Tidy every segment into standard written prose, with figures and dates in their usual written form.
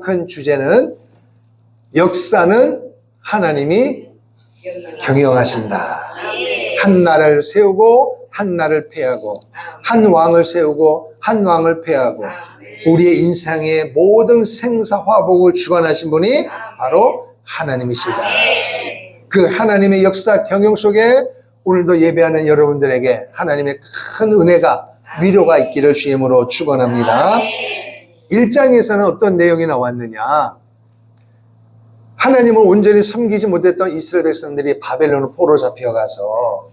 큰 주제는 역사는 하나님이 경영하신다. 한 나라를 세우고 한 나라를 패하고 한 왕을 세우고 한 왕을 패하고 우리의 인생의 모든 생사화복을 주관하신 분이 바로 하나님이시다. 그 하나님의 역사 경영 속에 오늘도 예배하는 여러분들에게 하나님의 큰 은혜가 위로가 있기를 주임으로 축원합니다. 1장에서는 어떤 내용이 나왔느냐? 하나님을 온전히 섬기지 못했던 이스라엘 백성들이 바벨론 포로 잡혀가서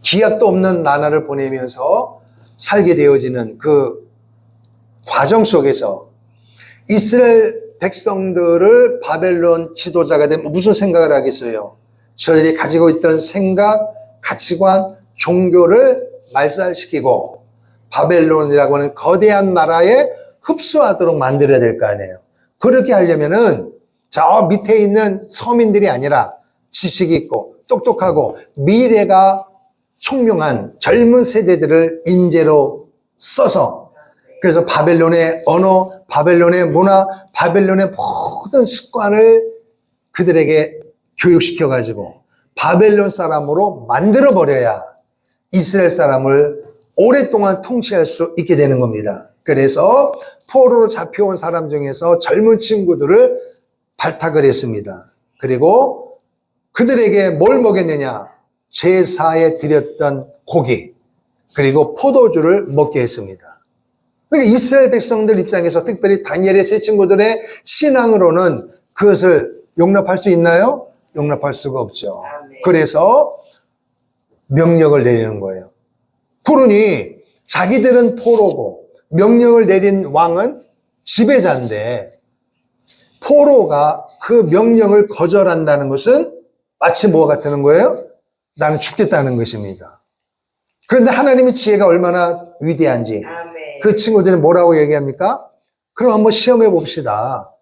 기약도 없는 나날을 보내면서 살게 되어지는 그 과정 속에서 이스라엘 백성들을 바벨론 지도자가 되면 무슨 생각을 하겠어요? 저들이 가지고 있던 생각, 가치관, 종교를 말살시키고 바벨론이라고 하는 거대한 나라에 흡수하도록 만들어야 될 거 아니에요. 그렇게 하려면은 저 밑에 있는 서민들이 아니라 지식 있고 똑똑하고 미래가 총명한 젊은 세대들을 인재로 써서 그래서 바벨론의 언어, 바벨론의 문화, 바벨론의 모든 습관을 그들에게 교육시켜가지고 바벨론 사람으로 만들어버려야 이스라엘 사람을 오랫동안 통치할 수 있게 되는 겁니다. 그래서 포로로 잡혀온 사람 중에서 젊은 친구들을 발탁을 했습니다. 그리고 그들에게 뭘 먹였느냐? 제사에 드렸던 고기 그리고 포도주를 먹게 했습니다. 그러니까 이스라엘 백성들 입장에서 특별히 다니엘의 세 친구들의 신앙으로는 그것을 용납할 수 있나요? 용납할 수가 없죠. 그래서 명령을 내리는 거예요. 그러니 자기들은 포로고 명령을 내린 왕은 지배자인데 포로가 그 명령을 거절한다는 것은 마치 뭐가 같다는 거예요? 나는 죽겠다는 것입니다. 그런데 하나님의 지혜가 얼마나 위대한지 그 친구들은 뭐라고 얘기합니까? 그럼 한번 시험해 봅시다.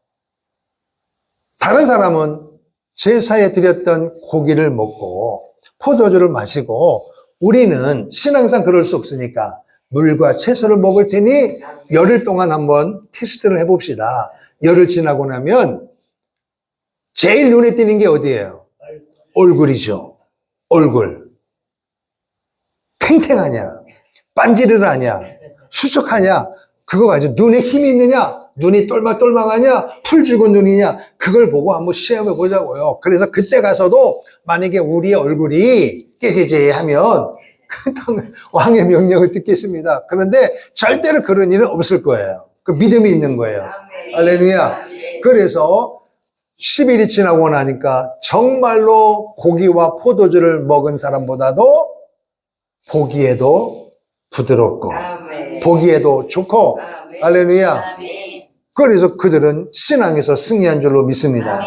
다른 사람은 제사에 드렸던 고기를 먹고 포도주를 마시고 우리는 신앙상 그럴 수 없으니까 물과 채소를 먹을 테니 열흘 동안 한번 테스트를 해봅시다. 열흘 지나고 나면 제일 눈에 띄는 게 어디예요? 얼굴이죠. 얼굴. 탱탱하냐? 반지르르하냐? 수척하냐? 그거 가지고 눈에 힘이 있느냐? 눈이 똘망똘망하냐? 풀 죽은 눈이냐? 그걸 보고 한번 시험해 보자고요. 그래서 그때 가서도 만약에 우리의 얼굴이 깨재재하면 왕의 명령을 듣겠습니다. 그런데 절대로 그런 일은 없을 거예요. 그 믿음이 있는 거예요. 할렐루야. 그래서 10일이 지나고 나니까 정말로 고기와 포도주를 먹은 사람보다도 보기에도 부드럽고 보기에도 좋고 할렐루야. 그래서 그들은 신앙에서 승리한 줄로 믿습니다.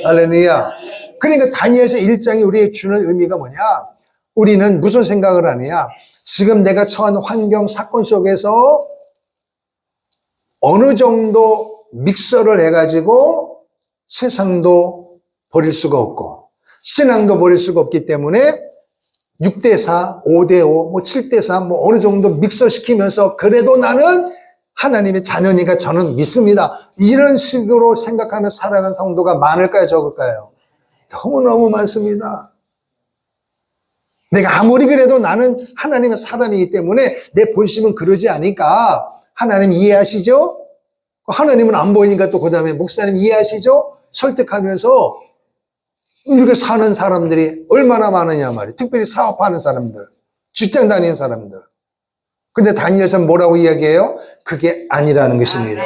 할렐루야. 그러니까 다니엘서 1장이 우리에게 주는 의미가 뭐냐? 우리는 무슨 생각을 하느냐? 지금 내가 처한 환경, 사건 속에서 어느 정도 믹서를 해가지고 세상도 버릴 수가 없고 신앙도 버릴 수가 없기 때문에 6대4, 5대5, 7대3 어느 정도 믹서시키면서 그래도 나는 하나님의 자녀니까 저는 믿습니다. 이런 식으로 생각하며 살아가는 성도가 많을까요? 적을까요? 너무너무 많습니다. 내가 아무리 그래도 나는 하나님의 사람이기 때문에 내 본심은 그러지 않으니까 하나님 이해하시죠? 하나님은 안 보이니까 또 그 다음에 목사님 이해하시죠? 설득하면서 이렇게 사는 사람들이 얼마나 많으냐 말이에요. 특별히 사업하는 사람들, 직장 다니는 사람들. 근데 다니엘서는 뭐라고 이야기해요? 그게 아니라는 것입니다.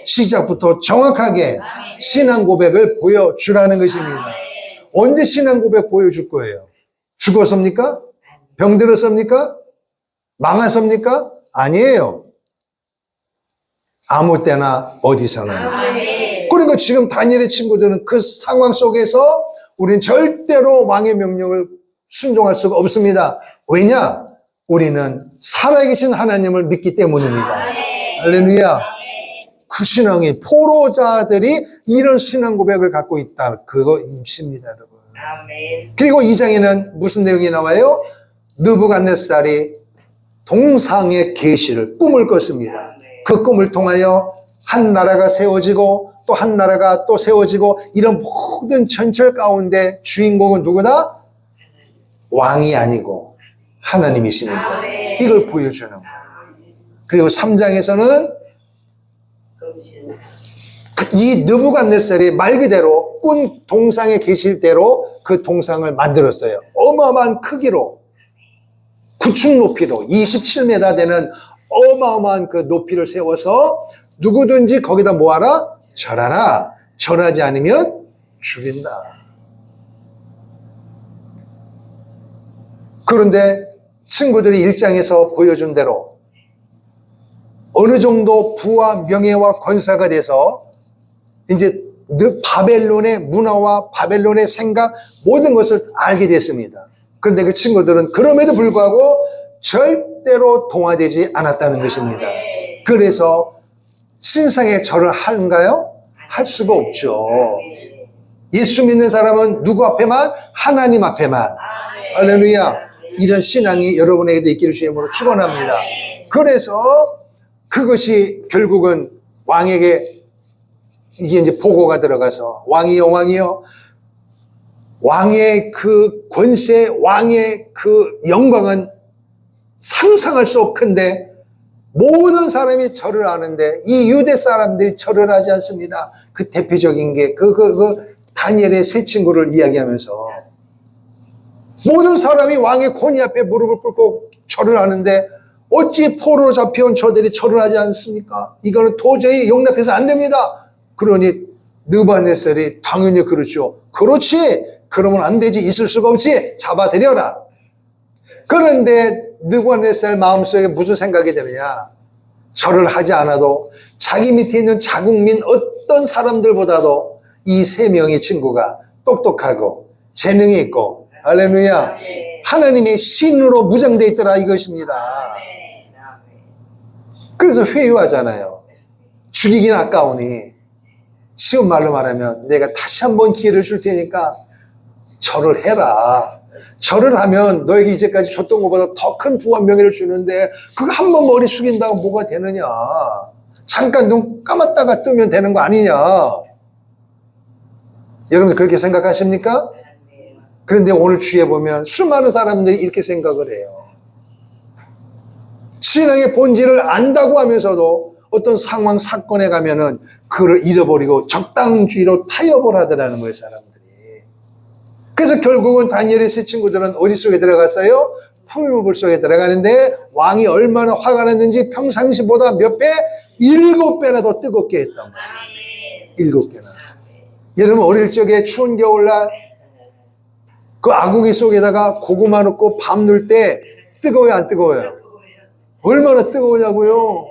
시작부터 정확하게 신앙 고백을 보여주라는 것입니다. 언제 신앙 고백 보여줄 거예요? 죽었습니까? 병들었습니까? 망하십니까? 아니에요. 아무 때나 어디서나. 그러니까 지금 다니엘의 친구들은 그 상황 속에서 우리는 절대로 왕의 명령을 순종할 수가 없습니다. 왜냐? 우리는 살아계신 하나님을 믿기 때문입니다. 할렐루야. 그 신앙이 포로자들이 이런 신앙 고백을 갖고 있다. 그거 임십니다, 여러분. 그리고 2장에는 무슨 내용이 나와요? 느부갓네살이 동상의 계시를 꿈을 꿨습니다. 그 꿈을 통하여 한 나라가 세워지고 또 한 나라가 또 세워지고 이런 모든 전철 가운데 주인공은 누구나? 왕이 아니고 하나님이십니다. 이걸 보여주는 거예요. 그리고 3장에서는 이 느부갓네살이 말 그대로 꾼 동상에 계실 대로 그 동상을 만들었어요. 어마어마한 크기로 9층 높이로 27m 되는 어마어마한 그 높이를 세워서 누구든지 거기다 뭐하라? 절하라. 절하지 않으면 죽인다. 그런데 친구들이 1장에서 보여준 대로 어느 정도 부와 명예와 권사가 돼서 이제 바벨론의 문화와 바벨론의 생각 모든 것을 알게 됐습니다. 그런데 그 친구들은 그럼에도 불구하고 절대로 동화되지 않았다는 것입니다. 그래서 신상에 절을 하는가요? 할 수가 없죠. 예수 믿는 사람은 누구 앞에만? 하나님 앞에만. 할렐루야. 이런 신앙이 여러분에게도 있기를 주의 이름으로 축원합니다. 그래서 그것이 결국은 왕에게 이게 이제 보고가 들어가서 왕이여 왕이여 왕의 그 권세 왕의 그 영광은 상상할 수 없건데 모든 사람이 절을 하는데 이 유대 사람들이 절을 하지 않습니다. 그 대표적인 게 다니엘의 세 친구를 이야기하면서 모든 사람이 왕의 권위 앞에 무릎을 꿇고 절을 하는데 어찌 포로로 잡혀온 저들이 절을 하지 않습니까? 이거는 도저히 용납해서 안 됩니다. 그러니 느부갓네살이 당연히 그렇죠. 그렇지. 그러면 안 되지. 있을 수가 없지. 잡아들여라. 그런데 느부갓네살 마음속에 무슨 생각이 드느냐? 절을 하지 않아도 자기 밑에 있는 자국민 어떤 사람들보다도 이 세 명의 친구가 똑똑하고 재능이 있고 할렐루야 하나님의 신으로 무장되어 있더라 이것입니다. 그래서 회유하잖아요. 죽이긴 아까우니 쉬운 말로 말하면 내가 다시 한번 기회를 줄 테니까 절을 해라. 절을 하면 너에게 이제까지 줬던 것보다 더 큰 부와 명예를 주는데 그거 한 번 머리 숙인다고 뭐가 되느냐. 잠깐 눈 감았다가 뜨면 되는 거 아니냐. 여러분 그렇게 생각하십니까? 그런데 오늘 주에 보면 수많은 사람들이 이렇게 생각을 해요. 신앙의 본질을 안다고 하면서도 어떤 상황, 사건에 가면은 그걸 잃어버리고 적당주의로 타협을 하더라는 거예요, 사람들이. 그래서 결국은 다니엘의 세 친구들은 어디 속에 들어갔어요? 풀무불 속에 들어가는데 왕이 얼마나 화가 났는지 평상시보다 몇 배? 7배나 더 뜨겁게 했단 말이에요. 7배나. 여러분 어릴 적에 추운 겨울날 그 아궁이 속에다가 고구마 넣고 밥 넣을 때 뜨거워요, 안 뜨거워요? 얼마나 뜨거우냐고요.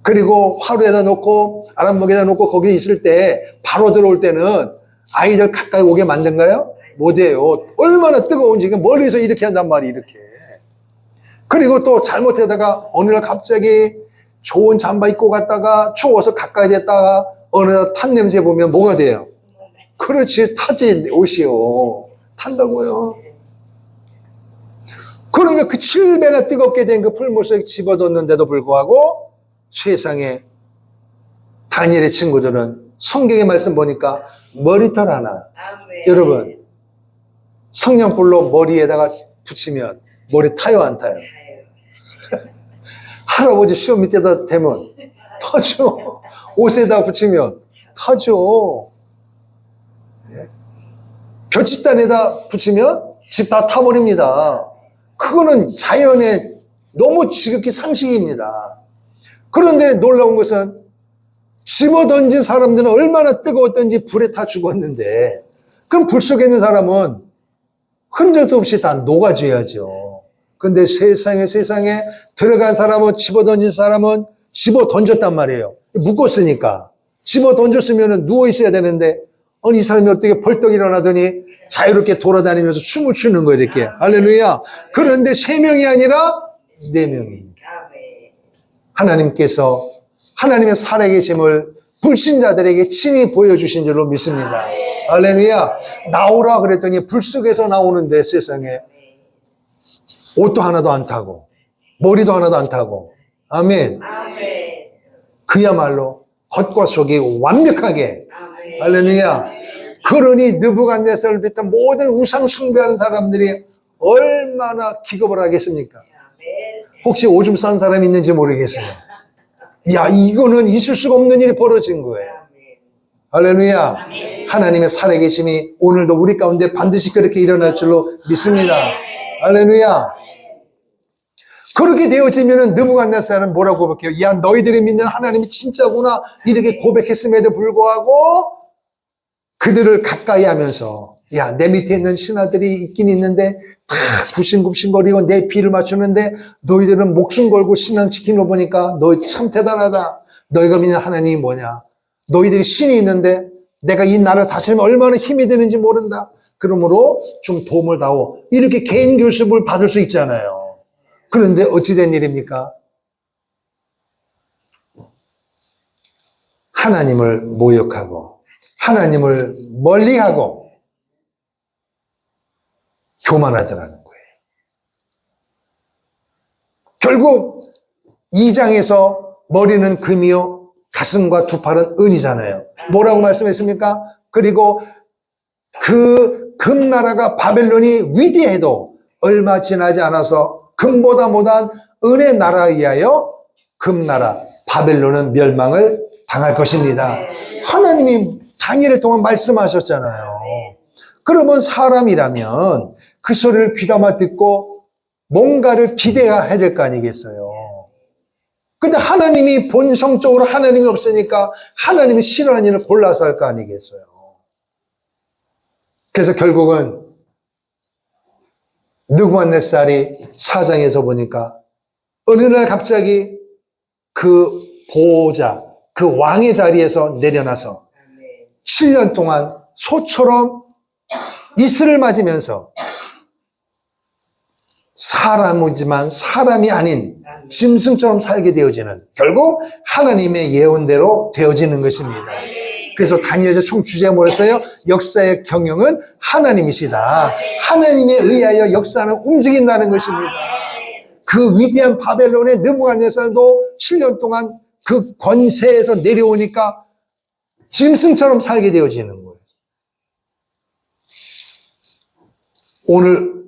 그리고 화로에다 놓고 아랫목에다 놓고 거기 있을 때 바로 들어올 때는 아이들 가까이 오게 만든가요? 못해요. 얼마나 뜨거운지 멀리서 이렇게 한단 말이에요. 이렇게. 그리고 또 잘못하다가 어느 날 갑자기 좋은 잠바 입고 갔다가 추워서 가까이 됐다가 어느 날 탄 냄새 보면 뭐가 돼요? 그렇지, 타지 옷이요. 탄다고요. 그러니까 그 7배나 뜨겁게 된 그 풀물 속에 집어넣는데도 불구하고 세상에 다니엘의 친구들은 성경의 말씀 보니까 머리털 하나. 여러분 성냥불로 머리에다가 붙이면 머리 타요 안 타요? 할아버지 쇼 밑에다 대면 타죠. 옷에다 붙이면 타죠. 볕집단에다 붙이면 집 다 타버립니다. 그거는 자연의 너무 지극히 상식입니다. 그런데 놀라운 것은 집어던진 사람들은 얼마나 뜨거웠던지 불에 타 죽었는데 그럼 불 속에 있는 사람은 흔적도 없이 다 녹아져야죠. 근데 세상에 들어간 사람은 집어던진 사람은 집어던졌단 말이에요. 묶었으니까. 집어던졌으면 누워있어야 되는데 아니 이 사람이 어떻게 벌떡 일어나더니 자유롭게 돌아다니면서 춤을 추는 거예요 이렇게. 할렐루야. 그런데 3명이 아니라 4명입니다. 하나님께서 하나님의 살아계심을 불신자들에게 친히 보여주신 줄로 믿습니다. 할렐루야. 나오라 그랬더니 불 속에서 나오는데 세상에 옷도 하나도 안 타고 머리도 하나도 안 타고 아멘. 그야말로 겉과 속이 완벽하게 아멘. 할렐루야. 그러니 느부갓네살을 비롯한 모든 우상 숭배하는 사람들이 얼마나 기겁을 하겠습니까? 아멘. 혹시 오줌 싼 사람이 있는지 모르겠어요. 야, 이거는 있을 수가 없는 일이 벌어진 거예요. 할렐루야. 하나님의 살아계심이 오늘도 우리 가운데 반드시 그렇게 일어날 줄로 믿습니다. 할렐루야. 그렇게 되어지면은 느부갓네살은 뭐라고 고백해요? 야, 너희들이 믿는 하나님이 진짜구나 이렇게 고백했음에도 불구하고 그들을 가까이 하면서 야, 내 밑에 있는 신하들이 있긴 있는데 다 굽신굽신거리고 내 비를 맞추는데 너희들은 목숨 걸고 신앙 지키는 거 보니까 너희 참 대단하다. 너희가 믿는 하나님이 뭐냐? 너희들이 신이 있는데 내가 이 나라를 다스리면 얼마나 힘이 되는지 모른다. 그러므로 좀 도움을 다오. 이렇게 개인 교습을 받을 수 있잖아요. 그런데 어찌 된 일입니까? 하나님을 모욕하고 하나님을 멀리하고 교만하더라는 거예요. 결국 2장에서 머리는 금이요 가슴과 두 팔은 은이잖아요. 뭐라고 말씀했습니까? 그리고 그 금나라가 바벨론이 위대해도 얼마 지나지 않아서 금보다 못한 은의 나라에 의하여 금나라 바벨론은 멸망을 당할 것입니다. 하나님이 다니엘을 통한 말씀하셨잖아요. 그러면 사람이라면 그 소리를 귀담아 듣고 뭔가를 기대해야 될 거 아니겠어요. 근데 하나님이 본성적으로 하나님이 없으니까 하나님이 싫어하는 일을 골라서 할 거 아니겠어요. 그래서 결국은 느부갓네살이 4장에서 보니까 어느 날 갑자기 그 보호자, 그 왕의 자리에서 내려나서 7년 동안 소처럼 이슬을 맞으면서 사람이지만 사람이 아닌 짐승처럼 살게 되어지는, 결국 하나님의 예언대로 되어지는 것입니다. 그래서 다니엘서 총 주제가 뭐였어요? 역사의 경영은 하나님이시다. 하나님에 의하여 역사는 움직인다는 것입니다. 그 위대한 바벨론의 느부갓네살도 7년 동안 그 권세에서 내려오니까 짐승처럼 살게 되어지는 거예요. 오늘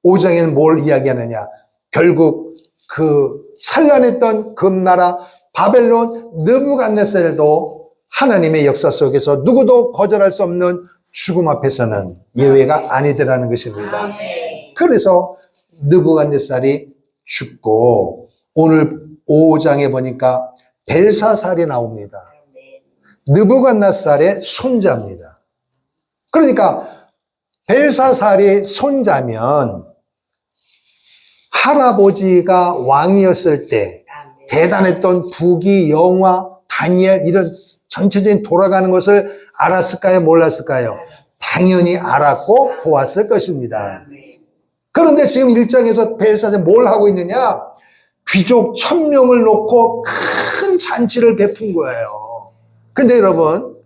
5장에는 뭘 이야기하느냐? 결국 그 찬란했던 금나라 바벨론 느부갓네살도 하나님의 역사 속에서 누구도 거절할 수 없는 죽음 앞에서는 예외가 아니더라는 것입니다. 그래서 느부갓네살이 죽고 오늘 5장에 보니까 벨사살이 나옵니다. 느부갓네살의 손자입니다. 그러니까 벨사살이 손자면 할아버지가 왕이었을 때 대단했던 부귀, 영화, 다니엘 이런 전체적인 돌아가는 것을 알았을까요? 몰랐을까요? 당연히 알았고 보았을 것입니다. 그런데 지금 1장에서 벨사살이 뭘 하고 있느냐? 귀족 1000명을 놓고 큰 잔치를 베푼 거예요. 근데 여러분,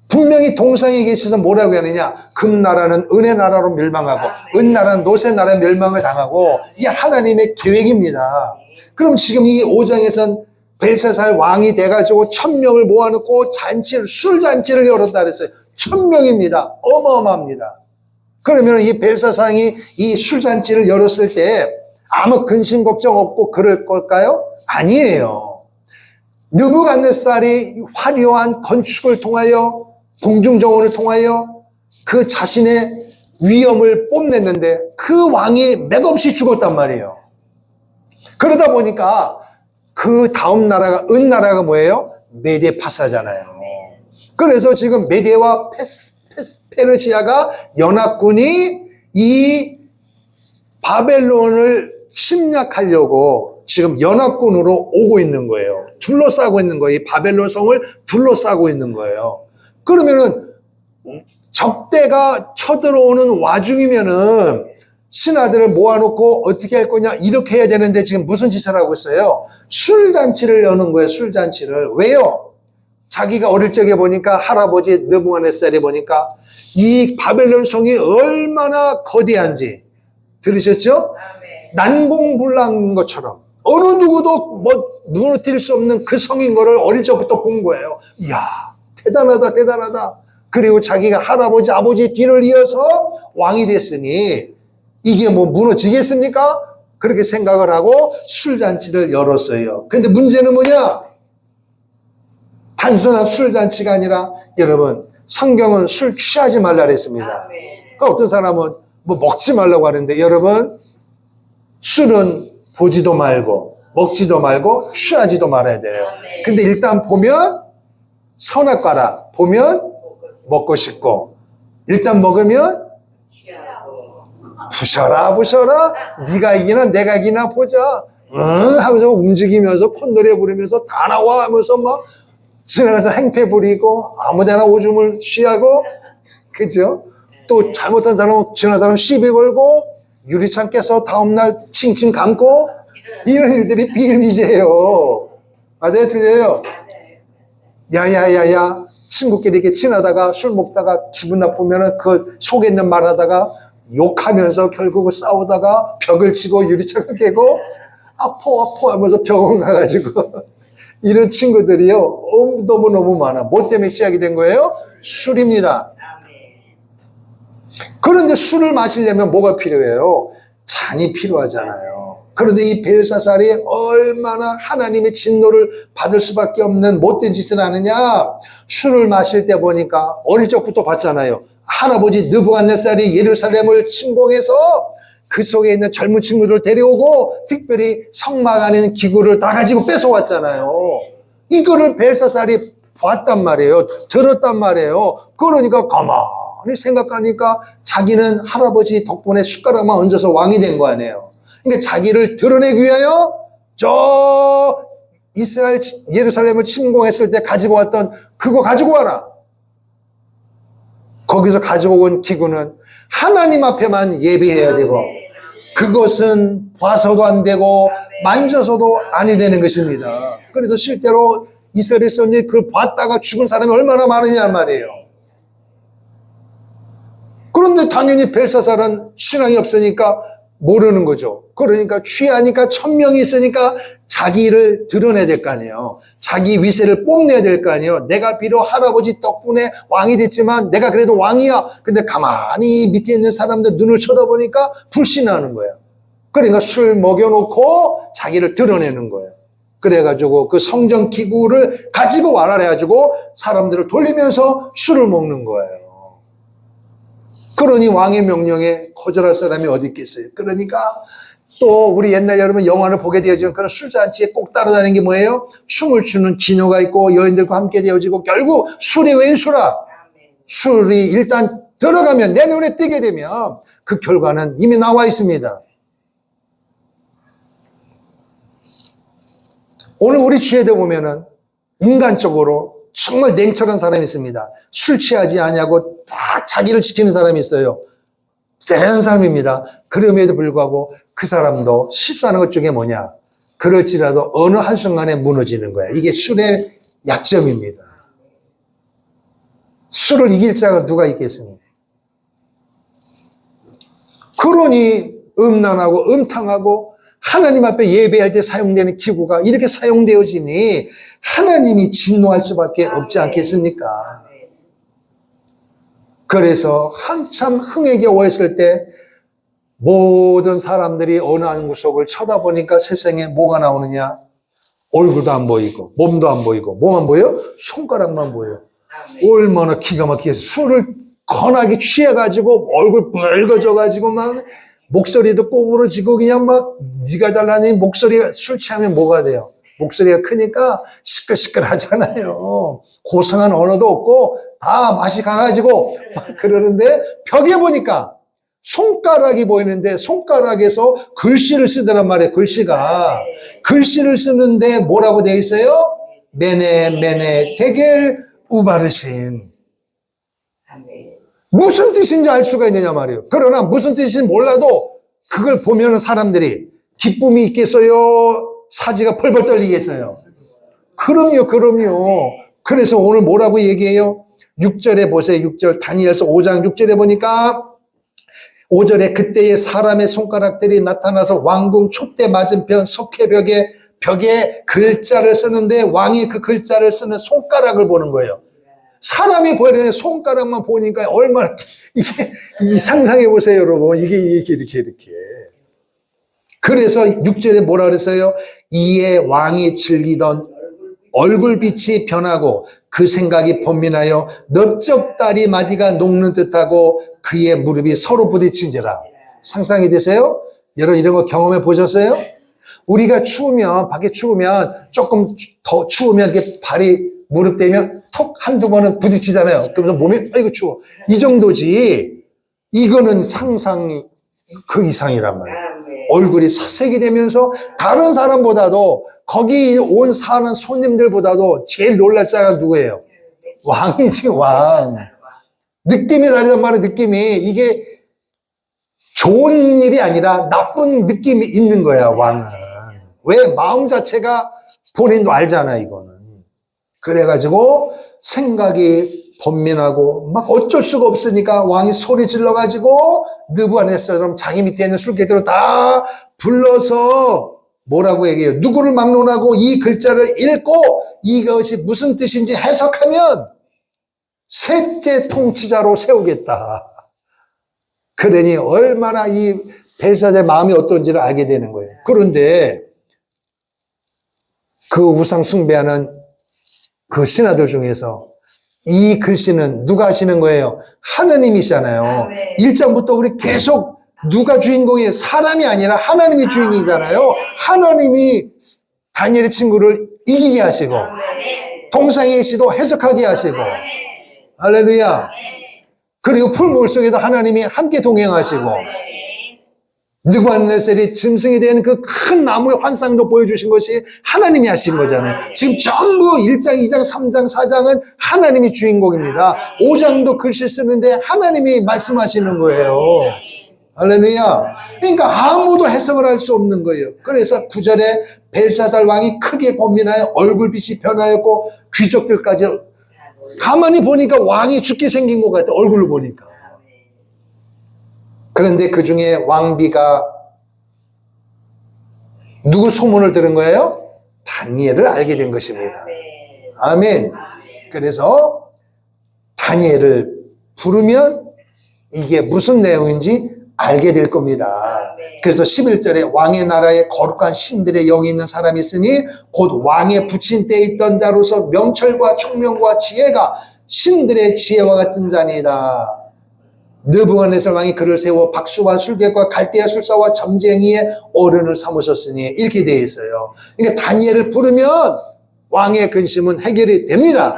분명히 동상에 계셔서 뭐라고 하느냐? 금나라는 은의 나라로 멸망하고 은나라는 노새 나라의 멸망을 당하고 이게 하나님의 계획입니다. 그럼 지금 이 5장에선 벨사살 왕이 돼가지고 1000명을 모아놓고 잔치를, 술잔치를 열었다 그랬어요. 1000명입니다. 어마어마합니다. 그러면 이 벨사살이 이 술잔치를 열었을 때 아무 근심 걱정 없고 그럴 걸까요? 아니에요. 느부갓네살이 화려한 건축을 통하여 공중정원을 통하여 그 자신의 위엄을 뽐냈는데 그 왕이 맥없이 죽었단 말이에요. 그러다 보니까 그 다음 나라가 은나라가 뭐예요? 메데 파사잖아요. 그래서 지금 메데와 페르시아가 연합군이 이 바벨론을 침략하려고 지금 연합군으로 오고 있는 거예요. 둘러싸고 있는 거예요. 이 바벨론 성을 둘러싸고 있는 거예요. 그러면은 적대가 쳐들어오는 와중이면은 신하들을 모아놓고 어떻게 할 거냐 이렇게 해야 되는데 지금 무슨 짓을 하고 있어요? 술잔치를 여는 거예요. 술잔치를. 왜요? 자기가 어릴 적에 보니까 할아버지 느부갓네살이 보니까 이 바벨론 성이 얼마나 거대한지 들으셨죠? 난공불락인 것처럼 어느 누구도 뭐 눈을 띌 수 없는 그 성인 거를 어릴 적부터 본 거예요. 이야, 대단하다, 대단하다. 그리고 자기가 할아버지, 아버지 뒤를 이어서 왕이 됐으니 이게 뭐 무너지겠습니까? 그렇게 생각을 하고 술잔치를 열었어요. 근데 문제는 뭐냐? 단순한 술잔치가 아니라 여러분, 성경은 술 취하지 말라 그랬습니다. 그러니까 어떤 사람은 뭐 먹지 말라고 하는데 여러분, 술은 보지도 말고 먹지도 말고 취하지도 말아야 돼요. 근데 일단 보면 선악과라, 보면 먹고 싶고, 일단 먹으면 부셔라 부셔라, 네가 이기나 내가 이기나 보자, 응 하면서 움직이면서 콧노래 부르면서 다 나와 하면서 막 지나가서 행패 부리고 아무데나 오줌을 쉬하고, 그죠? 또 잘못한 사람은 지나간 사람 시비 걸고 유리창 깨서 다음날 칭칭 감고, 이런 일들이 비일비재해요. 맞아요? 틀려요? 야야야야, 친구끼리 이렇게 친하다가 술 먹다가 기분 나쁘면은 그 속에 있는 말 하다가 욕하면서 결국 싸우다가 벽을 치고 유리창을 깨고 아파 하면서 병원 가가지고 이런 친구들이요, 너무너무 많아. 뭐 때문에 시작이 된 거예요? 술입니다. 그런데 술을 마시려면 뭐가 필요해요? 잔이 필요하잖아요. 그런데 이 벨사살이 얼마나 하나님의 진노를 받을 수밖에 없는 못된 짓을 하느냐? 술을 마실 때 보니까 어릴 적부터 봤잖아요. 할아버지 느부갓네살이 예루살렘을 침공해서 그 속에 있는 젊은 친구들 데려오고 특별히 성막 안에 있는 기구를 다 가지고 뺏어왔잖아요. 이거를 벨사살이 봤단 말이에요. 들었단 말이에요. 그러니까 가만히 생각하니까 자기는 할아버지 덕분에 숟가락만 얹어서 왕이 된 거 아니에요. 그러니까 자기를 드러내기 위하여 저 이스라엘 예루살렘을 침공했을 때 가지고 왔던 그거 가지고 와라. 거기서 가지고 온 기구는 하나님 앞에만 예배해야 되고, 그것은 봐서도 안 되고 만져서도 아니 되는 것입니다. 그래서 실제로 이스라엘 백성들이 그걸 봤다가 죽은 사람이 얼마나 많으냐 말이에요. 그런데 당연히 벨사살은 신앙이 없으니까 모르는 거죠. 그러니까 취하니까 1000명이 있으니까 자기를 드러내야 될 거 아니에요. 자기 위세를 뽐내야 될 거 아니에요. 내가 비록 할아버지 덕분에 왕이 됐지만 내가 그래도 왕이야. 근데 가만히 밑에 있는 사람들 눈을 쳐다보니까 불신하는 거야. 그러니까 술 먹여놓고 자기를 드러내는 거예요. 그래가지고 그 성전 기구를 가지고 와라 해가지고 사람들을 돌리면서 술을 먹는 거예요. 그러니 왕의 명령에 거절할 사람이 어디 있겠어요. 그러니까 또 우리 옛날 여러분 영화를 보게 되어지면 그런 술잔치에 꼭 따라다니는 게 뭐예요? 춤을 추는 기녀가 있고 여인들과 함께 되어지고, 결국 술이 웬 술아? 술이 일단 들어가면, 내 눈에 띄게 되면 그 결과는 이미 나와 있습니다. 오늘 우리 주위에도 보면은 인간적으로 정말 냉철한 사람이 있습니다. 술 취하지 않냐고 다 자기를 지키는 사람이 있어요. 대단한 사람입니다. 그럼에도 불구하고 그 사람도 실수하는 것 중에 뭐냐? 그럴지라도 어느 한순간에 무너지는 거야. 이게 술의 약점입니다. 술을 이길 자가 누가 있겠습니까? 그러니 음란하고 음탕하고 하나님 앞에 예배할 때 사용되는 기구가 이렇게 사용되어지니 하나님이 진노할 수밖에 없지 않겠습니까? 그래서 한참 흥에 겨워했을 때 모든 사람들이 어느 한 구석을 쳐다보니까 세상에 뭐가 나오느냐? 얼굴도 안 보이고 몸도 안 보이고, 뭐만 보여? 손가락만 보여. 얼마나 기가 막히게 술을 건하게 취해가지고 얼굴 붉어져가지고 막 목소리도 꼬부러지고 그냥 막 네가 잘나니 목소리가, 술 취하면 뭐가 돼요? 목소리가 크니까 시끌시끌 하잖아요. 고상한 언어도 없고 다 맛이 강해지고 막 그러는데 벽에 보니까 손가락이 보이는데 손가락에서 글씨를 쓰더란 말이에요. 글씨를 쓰는데 뭐라고 되어 있어요? 메네 데겔 우바르신. 무슨 뜻인지 알 수가 있느냐 말이에요. 그러나 무슨 뜻인지 몰라도 그걸 보면 사람들이 기쁨이 있겠어요? 사지가 펄펄 떨리겠어요? 그럼요. 그래서 오늘 뭐라고 얘기해요? 6절에 보세요. 6절 다니엘서 5장 6절에 보니까 5절에 그때의 사람의 손가락들이 나타나서 왕궁 촛대 맞은편 석회벽에 글자를 쓰는데 왕이 그 글자를 쓰는 손가락을 보는 거예요. 사람이 보여야 되는 손가락만 보니까 얼마나, 이게 상상해 보세요, 여러분. 이게 이렇게. 그래서 6절에 뭐라 그랬어요? 이에 왕이 즐기던 얼굴빛이 변하고 그 생각이 번민하여 넓적다리 마디가 녹는 듯하고 그의 무릎이 서로 부딪힌지라. 상상이 되세요? 여러분 이런 거 경험해 보셨어요? 우리가 추우면, 밖에 추우면 조금 더 추우면 이렇게 발이 무릎 대면 톡 한두 번은 부딪히잖아요. 그러면서 몸이 아이고 추워. 이 정도지. 이거는 상상이 그 이상이란 말이에요. 얼굴이 사색이 되면서 다른 사람보다도 거기 온 사는 손님들보다도 제일 놀랄 자가 누구예요? 왕이지, 왕. 느낌이 다르단 말이에요, 느낌이. 이게 좋은 일이 아니라 나쁜 느낌이 있는 거야, 왕은. 왜? 마음 자체가 본인도 알잖아, 이거는. 그래가지고 생각이 번민하고 막 어쩔 수가 없으니까 왕이 소리 질러가지고 느부갓네살처럼 자기 밑에 있는 술객들을 다 불러서 뭐라고 얘기해요? 누구를 막론하고 이 글자를 읽고 이것이 무슨 뜻인지 해석하면 셋째 통치자로 세우겠다. 그러니 얼마나 이 벨사자의 마음이 어떤지를 알게 되는 거예요. 그런데 그 우상 숭배하는 그 신하들 중에서 이 글씨는 누가 하시는 거예요? 하나님이시잖아요. 1장부터 우리 계속 누가 주인공이에요? 사람이 아니라 하나님이 주인이잖아요. 하나님이 다니엘의 친구를 이기게 하시고 동상의 시도 해석하게 하시고 할렐루야. 그리고 풀물 속에도 하나님이 함께 동행하시고 느부갓네살이 짐승이 된 그 큰 나무의 환상도 보여주신 것이 하나님이 하신 거잖아요. 지금 전부 1장, 2장, 3장, 4장은 하나님이 주인공입니다. 5장도 글씨 쓰는데 하나님이 말씀하시는 거예요. 할렐루야. 그러니까 아무도 해석을 할 수 없는 거예요. 그래서 9절에 벨사살 왕이 크게 번민하여 얼굴빛이 변하였고 귀족들까지 가만히 보니까 왕이 죽게 생긴 것 같아. 얼굴을 보니까. 그런데 그 중에 왕비가 누구 소문을 들은 거예요? 다니엘을 알게 된 것입니다. 아멘. 그래서 다니엘을 부르면 이게 무슨 내용인지 알게 될 겁니다. 그래서 11절에 왕의 나라에 거룩한 신들의 영이 있는 사람이 있으니 곧 왕의 붙인 때에 있던 자로서 명철과 총명과 지혜가 신들의 지혜와 같은 자니이다. 느부갓네살 왕이 그를 세워 박수와 술객과 갈대아 술사와 점쟁이의 어른을 삼으셨으니 이렇게 되어 있어요. 그러니까 다니엘을 부르면 왕의 근심은 해결이 됩니다.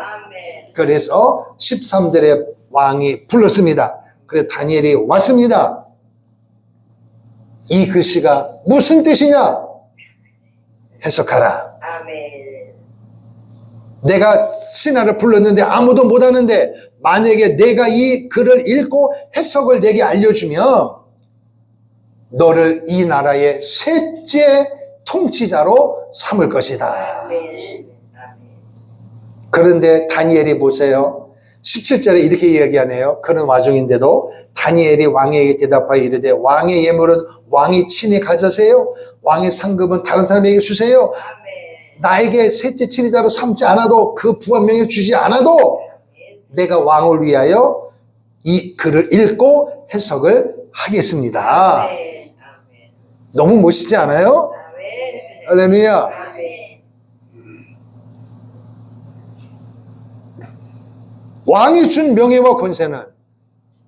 그래서 13절에 왕이 불렀습니다. 그래서 다니엘이 왔습니다. 이 글씨가 무슨 뜻이냐? 해석하라. 내가 신하를 불렀는데 아무도 못하는데 만약에 내가 이 글을 읽고 해석을 내게 알려주면 너를 이 나라의 셋째 통치자로 삼을 것이다. 그런데 다니엘이 보세요. 17절에 이렇게 이야기하네요. 그런 와중인데도 다니엘이 왕에게 대답하여 이르되 왕의 예물은 왕이 친히 가져세요. 왕의 상급은 다른 사람에게 주세요. 나에게 셋째 치리자로 삼지 않아도 그 부한 명예를 주지 않아도 내가 왕을 위하여 이 글을 읽고 해석을 하겠습니다. 너무 멋있지 않아요? 할렐루야. 왕이 준 명예와 권세는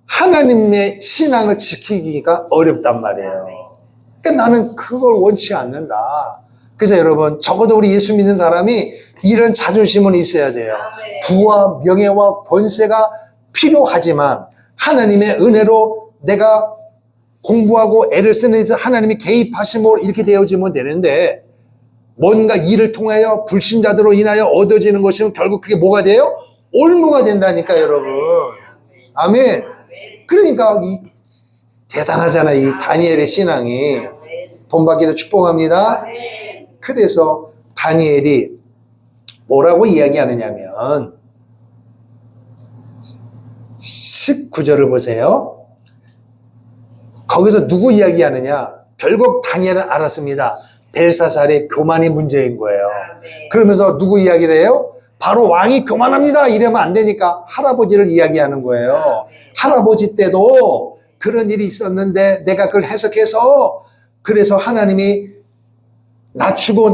하나님의 신앙을 지키기가 어렵단 말이에요. 그러니까 나는 그걸 원치 않는다. 그래서 여러분 적어도 우리 예수 믿는 사람이 이런 자존심은 있어야 돼요. 부와 명예와 권세가 필요하지만 하나님의 은혜로 내가 공부하고 애를 쓰는 데서 하나님이 개입하심으로 이렇게 되어지면 되는데 뭔가 일을 통하여 불신자들로 인하여 얻어지는 것이면 결국 그게 뭐가 돼요? 올무가 된다니까 여러분. 아멘. 그러니까 대단하잖아 이 다니엘의 신앙이. 본받기를 축복합니다. 그래서 다니엘이 뭐라고 이야기하느냐면 19절을 보세요. 거기서 누구 이야기하느냐? 결국 다니엘은 알았습니다. 벨사살의 교만이 문제인 거예요. 그러면서 누구 이야기를 해요? 바로 왕이 교만합니다. 이러면 안 되니까 할아버지를 이야기하는 거예요. 할아버지 때도 그런 일이 있었는데 내가 그걸 해석해서 그래서 하나님이 낮추고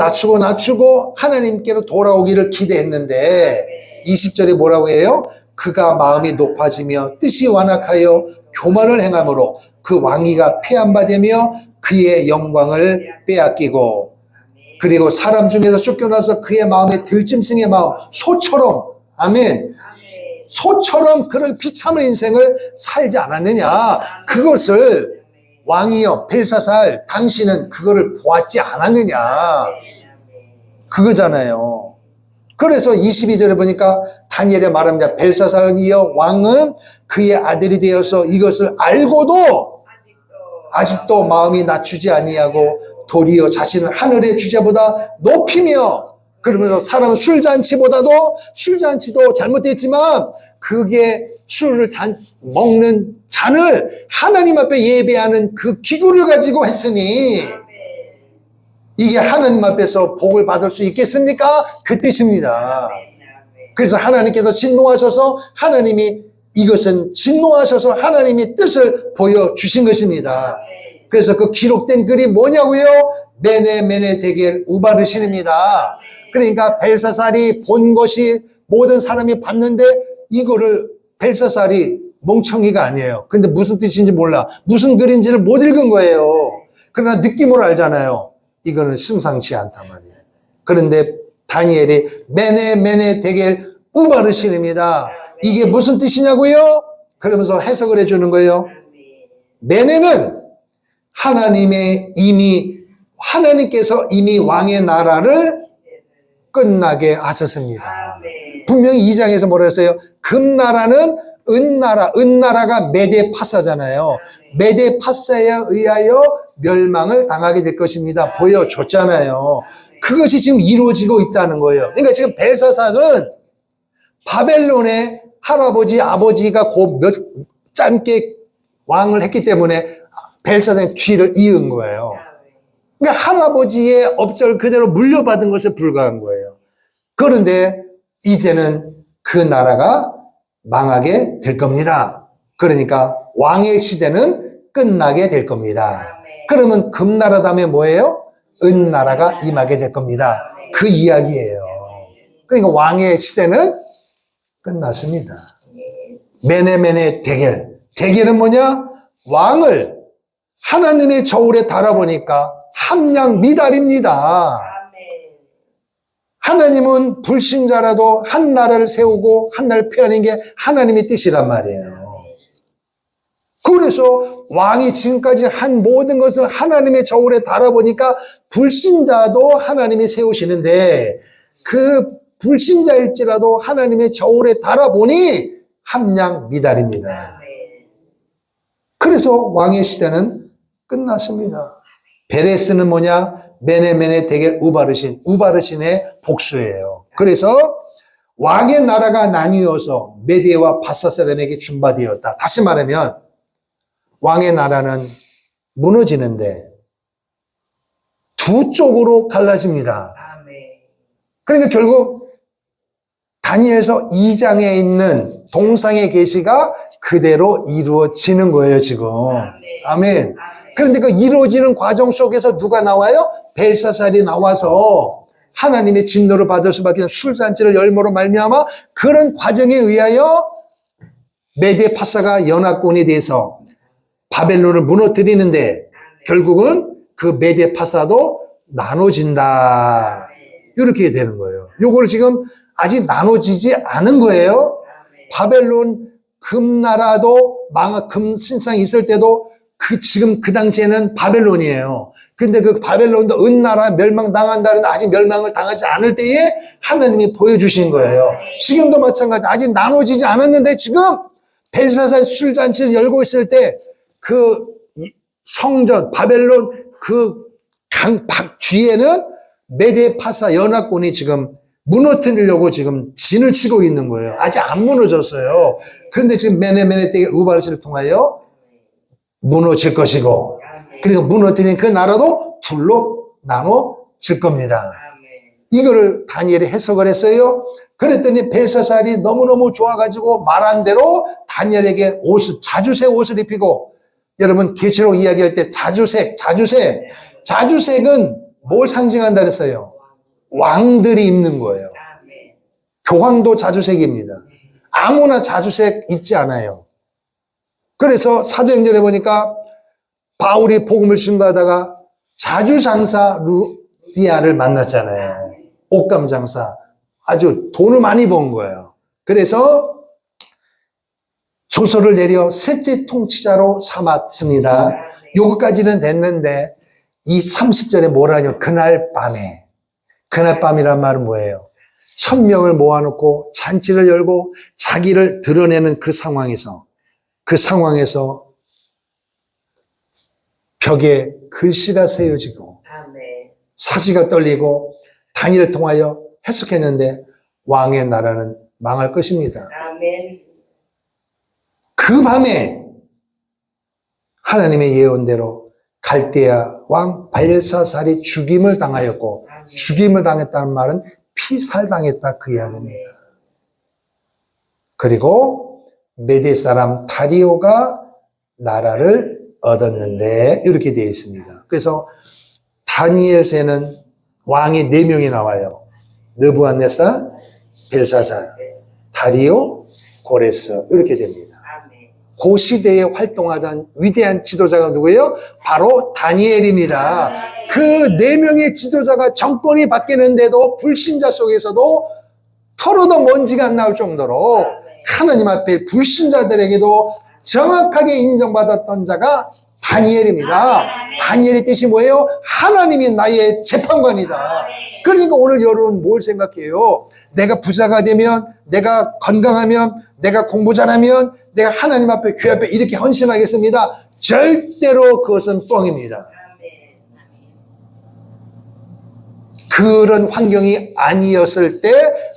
하나님께로 돌아오기를 기대했는데 20절에 뭐라고 해요? 그가 마음이 높아지며 뜻이 완악하여 교만을 행함으로 그 왕위가 폐한바되며 그의 영광을 빼앗기고 그리고 사람 중에서 쫓겨나서 그의 마음에 들짐승의 마음 소처럼 아멘 소처럼 그런 비참한 인생을 살지 않았느냐 그것을 왕이여 벨사살 당신은 그거를 보았지 않았느냐 그거잖아요. 그래서 22절에 보니까 다니엘이 말합니다. 벨사살이여 왕은 그의 아들이 되어서 이것을 알고도 아직도 마음이 낮추지 아니하고 도리어 자신을 하늘의 주제보다 높이며 그러면서 사람은 술잔치도 잘못됐지만 그게 술을 먹는 잔을 하나님 앞에 예배하는 그 기구를 가지고 했으니 이게 하나님 앞에서 복을 받을 수 있겠습니까? 그 뜻입니다. 그래서 하나님께서 진노하셔서 하나님이 뜻을 보여주신 것입니다. 그래서 그 기록된 글이 뭐냐고요? 메네 데겔 우바르신입니다. 그러니까 벨사살이 본 것이 모든 사람이 봤는데 이거를 벨사살이 멍청이가 아니에요. 근데 무슨 뜻인지 몰라. 무슨 글인지를 못 읽은 거예요. 그러나 느낌으로 알잖아요. 이거는 심상치 않단 말이에요. 그런데 다니엘이 메네 데겔 우바르신입니다. 이게 무슨 뜻이냐고요? 그러면서 해석을 해주는 거예요. 메네는 하나님께서 이미 왕의 나라를 끝나게 하셨습니다. 분명히 2장에서 뭐라 했어요? 금나라는 은나라가 메데파사잖아요. 메데파사에 의하여 멸망을 당하게 될 것입니다. 보여줬잖아요. 그것이 지금 이루어지고 있다는 거예요. 그러니까 지금 벨사살은 바벨론의 할아버지, 아버지가 짧게 왕을 했기 때문에 벨사살의 뒤를 이은 거예요. 그러니까 할아버지의 업적을 그대로 물려받은 것에 불과한 거예요. 그런데 이제는 그 나라가 망하게 될 겁니다. 그러니까 왕의 시대는 끝나게 될 겁니다. 그러면 금나라 다음에 뭐예요? 은나라가 임하게 될 겁니다. 그 이야기예요. 그러니까 왕의 시대는 끝났습니다. 메네 데겔. 데겔은 뭐냐? 왕을 하나님의 저울에 달아보니까 함량 미달입니다. 하나님은 불신자라도 한 나라를 세우고 한 나라를 펴는 게 하나님의 뜻이란 말이에요. 그래서 왕이 지금까지 한 모든 것을 하나님의 저울에 달아보니까 불신자도 하나님이 세우시는데 그 불신자일지라도 하나님의 저울에 달아보니 함량 미달입니다. 그래서 왕의 시대는 끝났습니다. 베레스는 뭐냐? 메네 데겔 우바르신의 복수예요. 그래서 왕의 나라가 나뉘어서 메디와 바사 사람에게 준바되었다. 다시 말하면 왕의 나라는 무너지는데 두 쪽으로 갈라집니다. 그러니까 결국 다니엘서 2장에 있는 동상의 계시가 그대로 이루어지는 거예요, 지금. 아멘. 그런데 그 이루어지는 과정 속에서 누가 나와요? 벨사살이 나와서 하나님의 진노를 받을 수밖에 없는 술잔치를 열므로 말미암아 그런 과정에 의하여 메데파사가 연합군이 돼서 바벨론을 무너뜨리는데 결국은 그 메데파사도 나눠진다. 이렇게 되는 거예요. 요걸 지금 아직 나눠지지 않은 거예요. 바벨론 금나라도 금신상이 있을 때도 지금 그 당시에는 바벨론이에요. 근데 그 바벨론도 은나라 멸망당한다는 아직 멸망을 당하지 않을 때에 하나님이 보여주신 거예요. 지금도 마찬가지. 아직 나눠지지 않았는데 지금 벨사살 술잔치를 열고 있을 때 그 성전, 바벨론 그 뒤에는 메데파사 연합군이 지금 무너뜨리려고 지금 진을 치고 있는 거예요. 아직 안 무너졌어요. 그런데 지금 메네 데겔 우바르신을 통하여 무너질 것이고, 그리고 무너뜨린 그 나라도 둘로 나눠질 겁니다. 이거를 다니엘이 해석을 했어요. 그랬더니 벨사살이 너무너무 좋아가지고 말한 대로 다니엘에게 자주색 옷을 입히고, 여러분 계시록 이야기할 때 자주색은 뭘 상징한다 그랬어요? 왕들이 입는 거예요. 교황도 자주색입니다. 아무나 자주색 입지 않아요. 그래서 사도행전에 보니까 바울이 복음을 증거하다가 자주장사 루디아를 만났잖아요. 옷감 장사. 아주 돈을 많이 번 거예요. 그래서 조서를 내려 셋째 통치자로 삼았습니다. 요거까지는 됐는데 이 30절에 뭐라뇨? 그날 밤이란 말은 뭐예요? 1000명을 모아놓고 잔치를 열고 자기를 드러내는 그 상황에서 벽에 글씨가 새어지고 사지가 떨리고 다니엘을 통하여 해석했는데 왕의 나라는 망할 것입니다. 그 밤에 하나님의 예언대로 갈대아 왕 벨사살이 죽임을 당하였고, 죽임을 당했다는 말은 피살당했다 그 이야기입니다. 그리고 메대 사람 다리오가 나라를 얻었는데 이렇게 되어 있습니다. 그래서 다니엘서에는 왕이 4명이 나와요. 느부갓네살, 벨사살, 다리오, 고레스 이렇게 됩니다. 그 시대에 활동하던 위대한 지도자가 누구예요? 바로 다니엘입니다. 그 4명의 지도자가 정권이 바뀌는데도 불신자 속에서도 털어도 먼지가 안 나올 정도로 하나님 앞에 불신자들에게도 정확하게 인정받았던 자가 다니엘입니다. 다니엘의 뜻이 뭐예요? 하나님이 나의 재판관이다. 그러니까 오늘 여러분 뭘 생각해요? 내가 부자가 되면, 내가 건강하면, 내가 공부 잘하면 내가 하나님 앞에 교회 앞에 이렇게 헌신하겠습니다. 절대로 그것은 뻥입니다. 그런 환경이 아니었을 때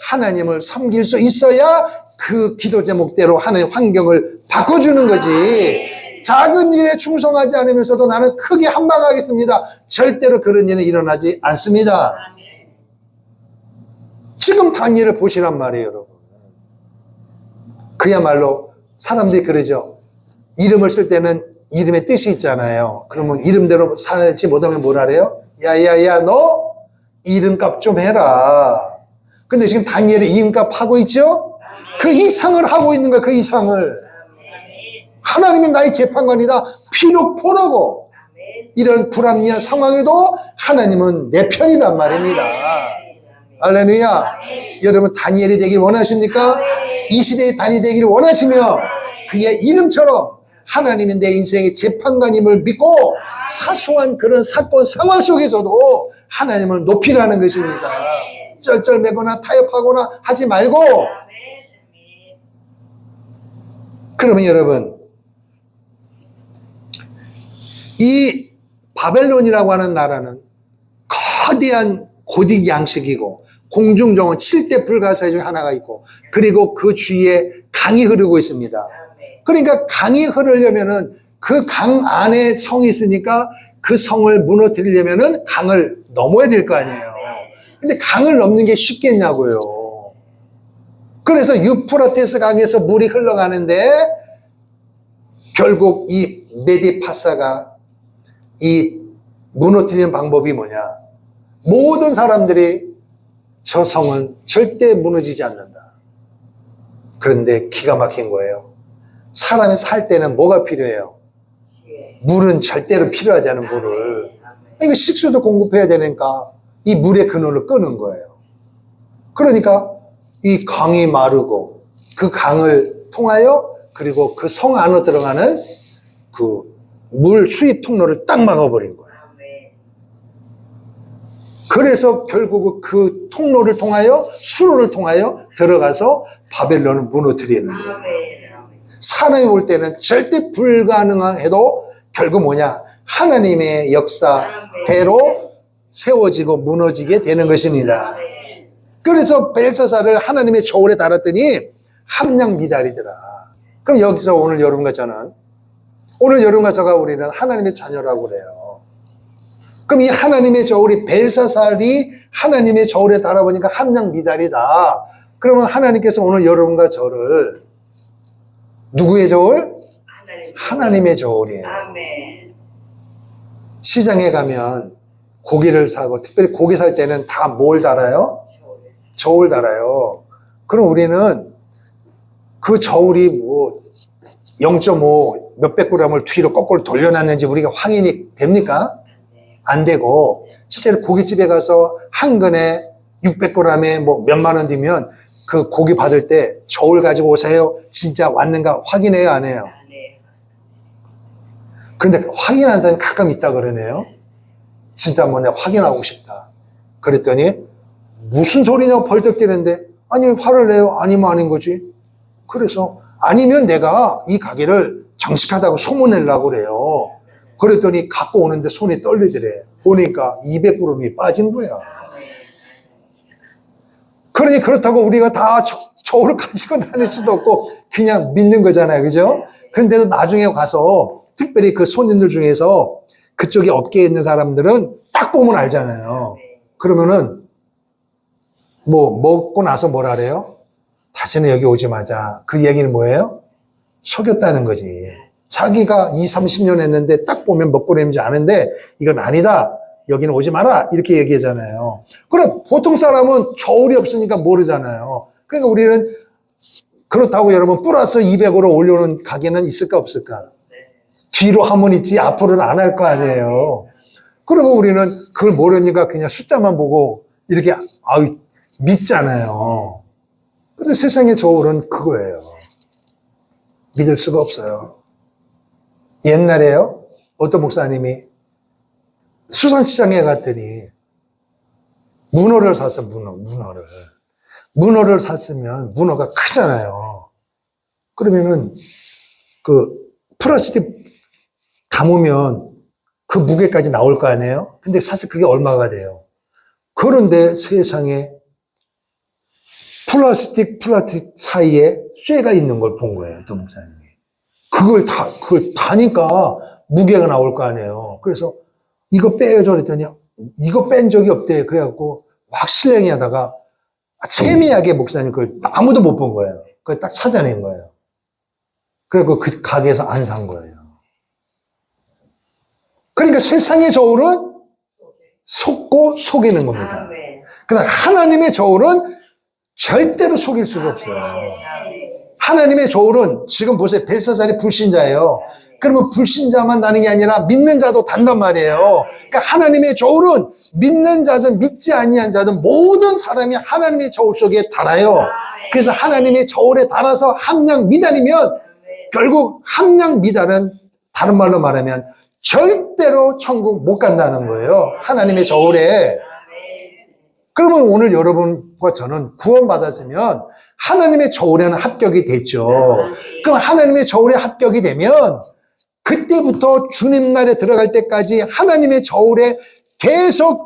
하나님을 섬길 수 있어야 그 기도 제목대로 하나님 환경을 바꿔주는 거지. 작은 일에 충성하지 않으면서도 나는 크게 한방하겠습니다. 절대로 그런 일은 일어나지 않습니다. 지금 다니엘을 보시란 말이에요, 여러분. 그야말로 사람들이 그러죠. 이름을 쓸 때는 이름의 뜻이 있잖아요. 그러면 이름대로 살지 못하면 뭐라 그래요? 야야야 너 이름값 좀 해라. 근데 지금 다니엘이 이름값 하고 있죠? 그 이상을 하고 있는 거야. 그 이상을. 하나님이 나의 재판관이다. 피로 보라고. 이런 불합리한 상황에도 하나님은 내 편이란 말입니다. 할렐루야. 여러분 다니엘이 되길 원하십니까? 이 시대의 다니엘이 되길 원하시며 그의 이름처럼 하나님이 내 인생의 재판관임을 믿고 사소한 그런 사건 상황 속에서도 하나님을 높이라는 것입니다. 쩔쩔매거나 타협하거나 하지 말고. 그러면 여러분 이 바벨론이라고 하는 나라는 거대한 고딕 양식이고 공중정원 7대 불가사의 중에 하나가 있고 그리고 그 주위에 강이 흐르고 있습니다. 그러니까 강이 흐르려면은 그 강 안에 성이 있으니까 그 성을 무너뜨리려면은 강을 넘어야 될 거 아니에요. 근데 강을 넘는 게 쉽겠냐고요. 그래서 유프라테스 강에서 물이 흘러가는데 결국 이 메디파사가 이 무너뜨리는 방법이 뭐냐? 모든 사람들이 저 성은 절대 무너지지 않는다. 그런데 기가 막힌 거예요. 사람이 살 때는 뭐가 필요해요? 물은 절대로 필요하지 않은 물을. 그러니까 식수도 공급해야 되니까 이 물의 근원을 끄는 거예요. 그러니까 이 강이 마르고 그 강을 통하여 그리고 그 성 안으로 들어가는 그 물 수입 통로를 딱 막아버린 거예요. 그래서 결국 그 통로를 통하여 수로를 통하여 들어가서 바벨론을 무너뜨리는 거예요. 사람이 볼 때는 절대 불가능해도 결국 뭐냐? 하나님의 역사대로 세워지고 무너지게 되는 것입니다. 그래서 벨사살을 하나님의 저울에 달았더니 함량 미달이더라. 그럼 여기서 오늘 여러분과 저는 오늘 여러분과 저가 우리는 하나님의 자녀라고 그래요. 그럼 이 하나님의 저울이 벨사살이 하나님의 저울에 달아보니까 함량 미달이다. 그러면 하나님께서 오늘 여러분과 저를 누구의 저울? 하나님의 저울이에요. 아멘. 시장에 가면 고기를 사고, 특별히 고기 살 때는 다 뭘 달아요? 저울 달아요. 그럼 우리는 그 저울이 뭐 0.5 몇백 그램을 뒤로 거꾸로 돌려놨는지 우리가 확인이 됩니까? 안 되고, 실제로 고깃집에 가서 한 근에 600g에 뭐 몇만 원 들면 그 고기 받을 때 저울 가지고 오세요. 진짜 왔는가 확인해요, 안 해요? 근데 확인한 사람이 가끔 있다 그러네요. 진짜 뭐 내가 확인하고 싶다. 그랬더니 무슨 소리냐고 벌떡 뛰는데, 아니 화를 내요? 아니면 아닌 거지. 그래서 아니면 내가 이 가게를 정식하다고 소문내려고 그래요. 그랬더니 갖고 오는데 손이 떨리더래. 보니까 200g이 빠진 거야. 그러니 그렇다고 우리가 다 저울을 가지고 다닐 수도 없고 그냥 믿는 거잖아요. 그죠? 그런데도 나중에 가서 특별히 그 손님들 중에서 그쪽에 업계에 있는 사람들은 딱 보면 알잖아요. 그러면은 뭐 먹고 나서 뭐라 그래요? 다시는 여기 오지 마자. 그 얘기는 뭐예요? 속였다는 거지. 자기가 20, 30년 했는데 딱 보면 몇 그램인지 아는데 이건 아니다. 여기는 오지 마라. 이렇게 얘기하잖아요. 그럼 보통 사람은 저울이 없으니까 모르잖아요. 그러니까 우리는 그렇다고 여러분 플러스 200으로 올려놓은 가게는 있을까 없을까? 뒤로 하면 있지 앞으로는 안 할 거 아니에요. 그리고 우리는 그걸 모르니까 그냥 숫자만 보고 이렇게 믿잖아요. 근데 세상의 저울은 그거예요. 믿을 수가 없어요. 옛날에요, 어떤 목사님이 수산시장에 갔더니 문어를 샀어. 문어를 샀으면 문어가 크잖아요. 그러면은 그 플라스틱 담으면 그 무게까지 나올 거 아니에요? 근데 사실 그게 얼마가 돼요? 그런데 세상에 플라스틱 사이에 쇠가 있는 걸 본 거예요, 또 목사님이. 그걸 다니까 무게가 나올 거 아니에요. 그래서 이거 빼줘 그랬더니 이거 뺀 적이 없대. 그래갖고 막 실랭이 하다가 세미하게 목사님 그걸 아무도 못 본 거예요. 그걸 딱 찾아낸 거예요. 그래갖고 그 가게에서 안 산 거예요. 그러니까 세상의 저울은 속고 속이는 겁니다. 그러나 하나님의 저울은 절대로 속일 수가 없어요. 하나님의 저울은 지금 보세요. 벨사살이 불신자예요. 그러면 불신자만 나는 게 아니라 믿는 자도 단단 말이에요. 그러니까 하나님의 저울은 믿는 자든 믿지 아니한 자든 모든 사람이 하나님의 저울 속에 달아요. 그래서 하나님의 저울에 달아서 함량 미달이면 결국 함량 미달은 다른 말로 말하면 절대로 천국 못 간다는 거예요. 하나님의 저울에. 그러면 오늘 여러분과 저는 구원받았으면 하나님의 저울에는 합격이 됐죠. 그럼 하나님의 저울에 합격이 되면 그때부터 주님 날에 들어갈 때까지 하나님의 저울에 계속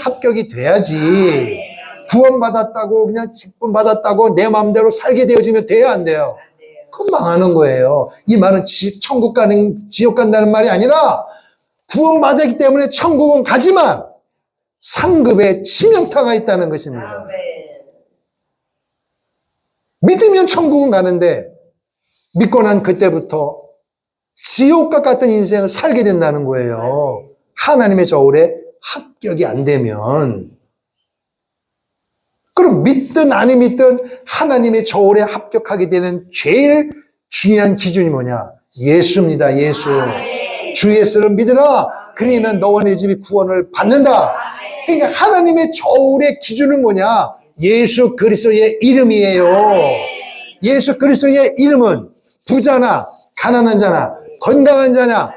합격이 돼야지. 구원받았다고 그냥 직분 받았다고 내 마음대로 살게 되어지면 돼요, 안 돼요? 그건 망하는 거예요. 이 말은 천국 가는, 지옥 간다는 말이 아니라 구원받았기 때문에 천국은 가지만 상급에 치명타가 있다는 것입니다. 믿으면 천국은 가는데 믿고 난 그때부터 지옥과 같은 인생을 살게 된다는 거예요. 하나님의 저울에 합격이 안 되면. 그럼 믿든 아니 믿든 하나님의 저울에 합격하게 되는 제일 중요한 기준이 뭐냐? 예수입니다. 예수. 주 예수를 믿으라. 그러면 너와 네 집이 구원을 받는다. 그러니까 하나님의 저울의 기준은 뭐냐? 예수 그리스도의 이름이에요. 예수 그리스도의 이름은 부자나 가난한 자나 건강한 자나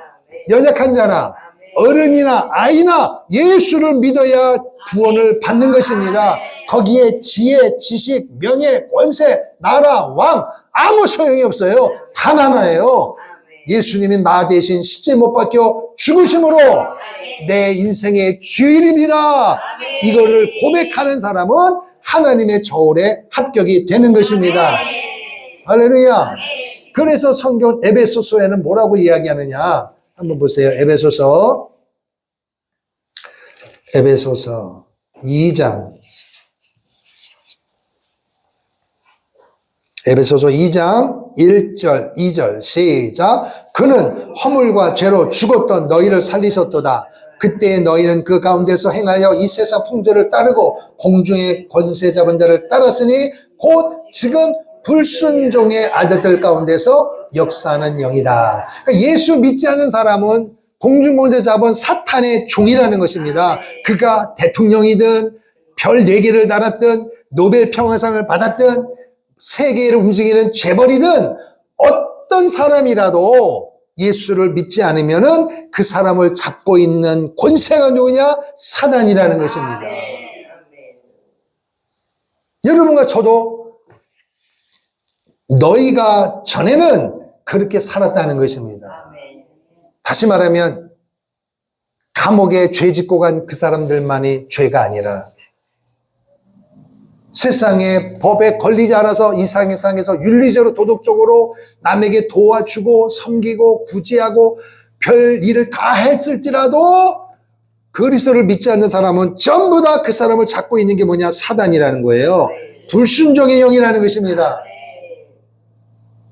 연약한 자나 어른이나 아이나 예수를 믿어야 구원을 받는 것입니다. 거기에 지혜, 지식, 명예, 권세, 나라, 왕 아무 소용이 없어요. 단 하나예요. 예수님이 나 대신 십자에 못 박혀 죽으심으로 내 인생의 주인입니다. 이거를 고백하는 사람은 하나님의 저울에 합격이 되는 것입니다. 할렐루야. 그래서 성경 에베소서에는 뭐라고 이야기하느냐? 한번 보세요. 에베소서 2장. 에베소서 2장 1절, 2절 시작. 그는 허물과 죄로 죽었던 너희를 살리셨도다. 그때 너희는 그 가운데서 행하여 이 세상 풍조를 따르고 공중의 권세 잡은 자를 따랐으니 곧 지금 불순종의 아들들 가운데서 역사하는 영이다. 그러니까 예수 믿지 않는 사람은 공중권세 잡은 사탄의 종이라는 것입니다. 그가 대통령이든 별 4개를 달았든 노벨 평화상을 받았든 세계를 움직이는 재벌이든 어떤 사람이라도 예수를 믿지 않으면은 그 사람을 잡고 있는 권세가 누구냐? 사단이라는 것입니다. 여러분과 저도 너희가 전에는 그렇게 살았다는 것입니다. 다시 말하면 감옥에 죄 짓고 간 그 사람들만이 죄가 아니라 세상의 법에 걸리지 않아서 이 세상에서 윤리적으로 도덕적으로 남에게 도와주고 섬기고 구제하고 별 일을 다 했을지라도 그리스도를 믿지 않는 사람은 전부 다 그 사람을 잡고 있는 게 뭐냐? 사단이라는 거예요. 불순종의 영이라는 것입니다.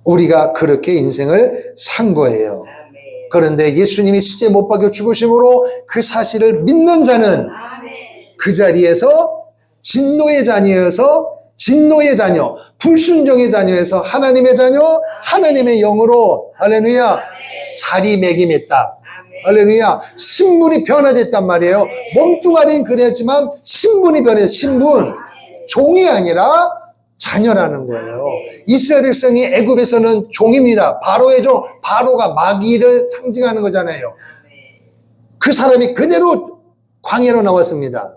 우리가 그렇게 인생을 산 거예요. 그런데 예수님이 십자가에 못 박혀 죽으심으로 그 사실을 믿는 자는 그 자리에서 진노의 자녀여서 진노의 자녀, 불순종의 자녀에서 하나님의 자녀, 하나님의 영으로 할렐루야 자리매김했다. 할렐루야 신분이 변화됐단 말이에요. 몸뚱아리는 그랬지만 신분이 변해. 신분 종이 아니라 자녀라는 거예요. 이스라엘 백성이 애굽에서는 종입니다. 바로의 종, 바로가 마귀를 상징하는 거잖아요. 그 사람이 그대로 광야로 나왔습니다.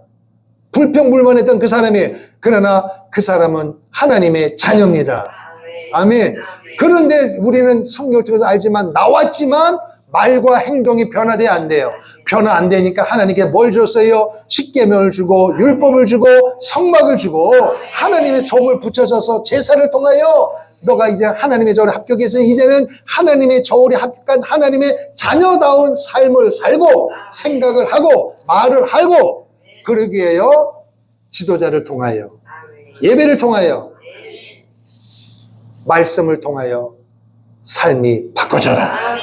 불평불만했던 그 사람이, 그러나 그 사람은 하나님의 자녀입니다. 아멘. 그런데 우리는 성경을 통해서 알지만 나왔지만 말과 행동이 변화돼야 안 돼요. 변화 안 되니까 하나님께 뭘 줬어요? 십계명을 주고 율법을 주고 성막을 주고 하나님의 종을 붙여줘서 제사를 통하여 너가 이제 하나님의 저울에 합격해서 이제는 하나님의 저울에 합격한 하나님의 자녀다운 삶을 살고 생각을 하고 말을 하고 그러기 위하여 지도자를 통하여 예배를 통하여 말씀을 통하여 삶이 바꿔져라.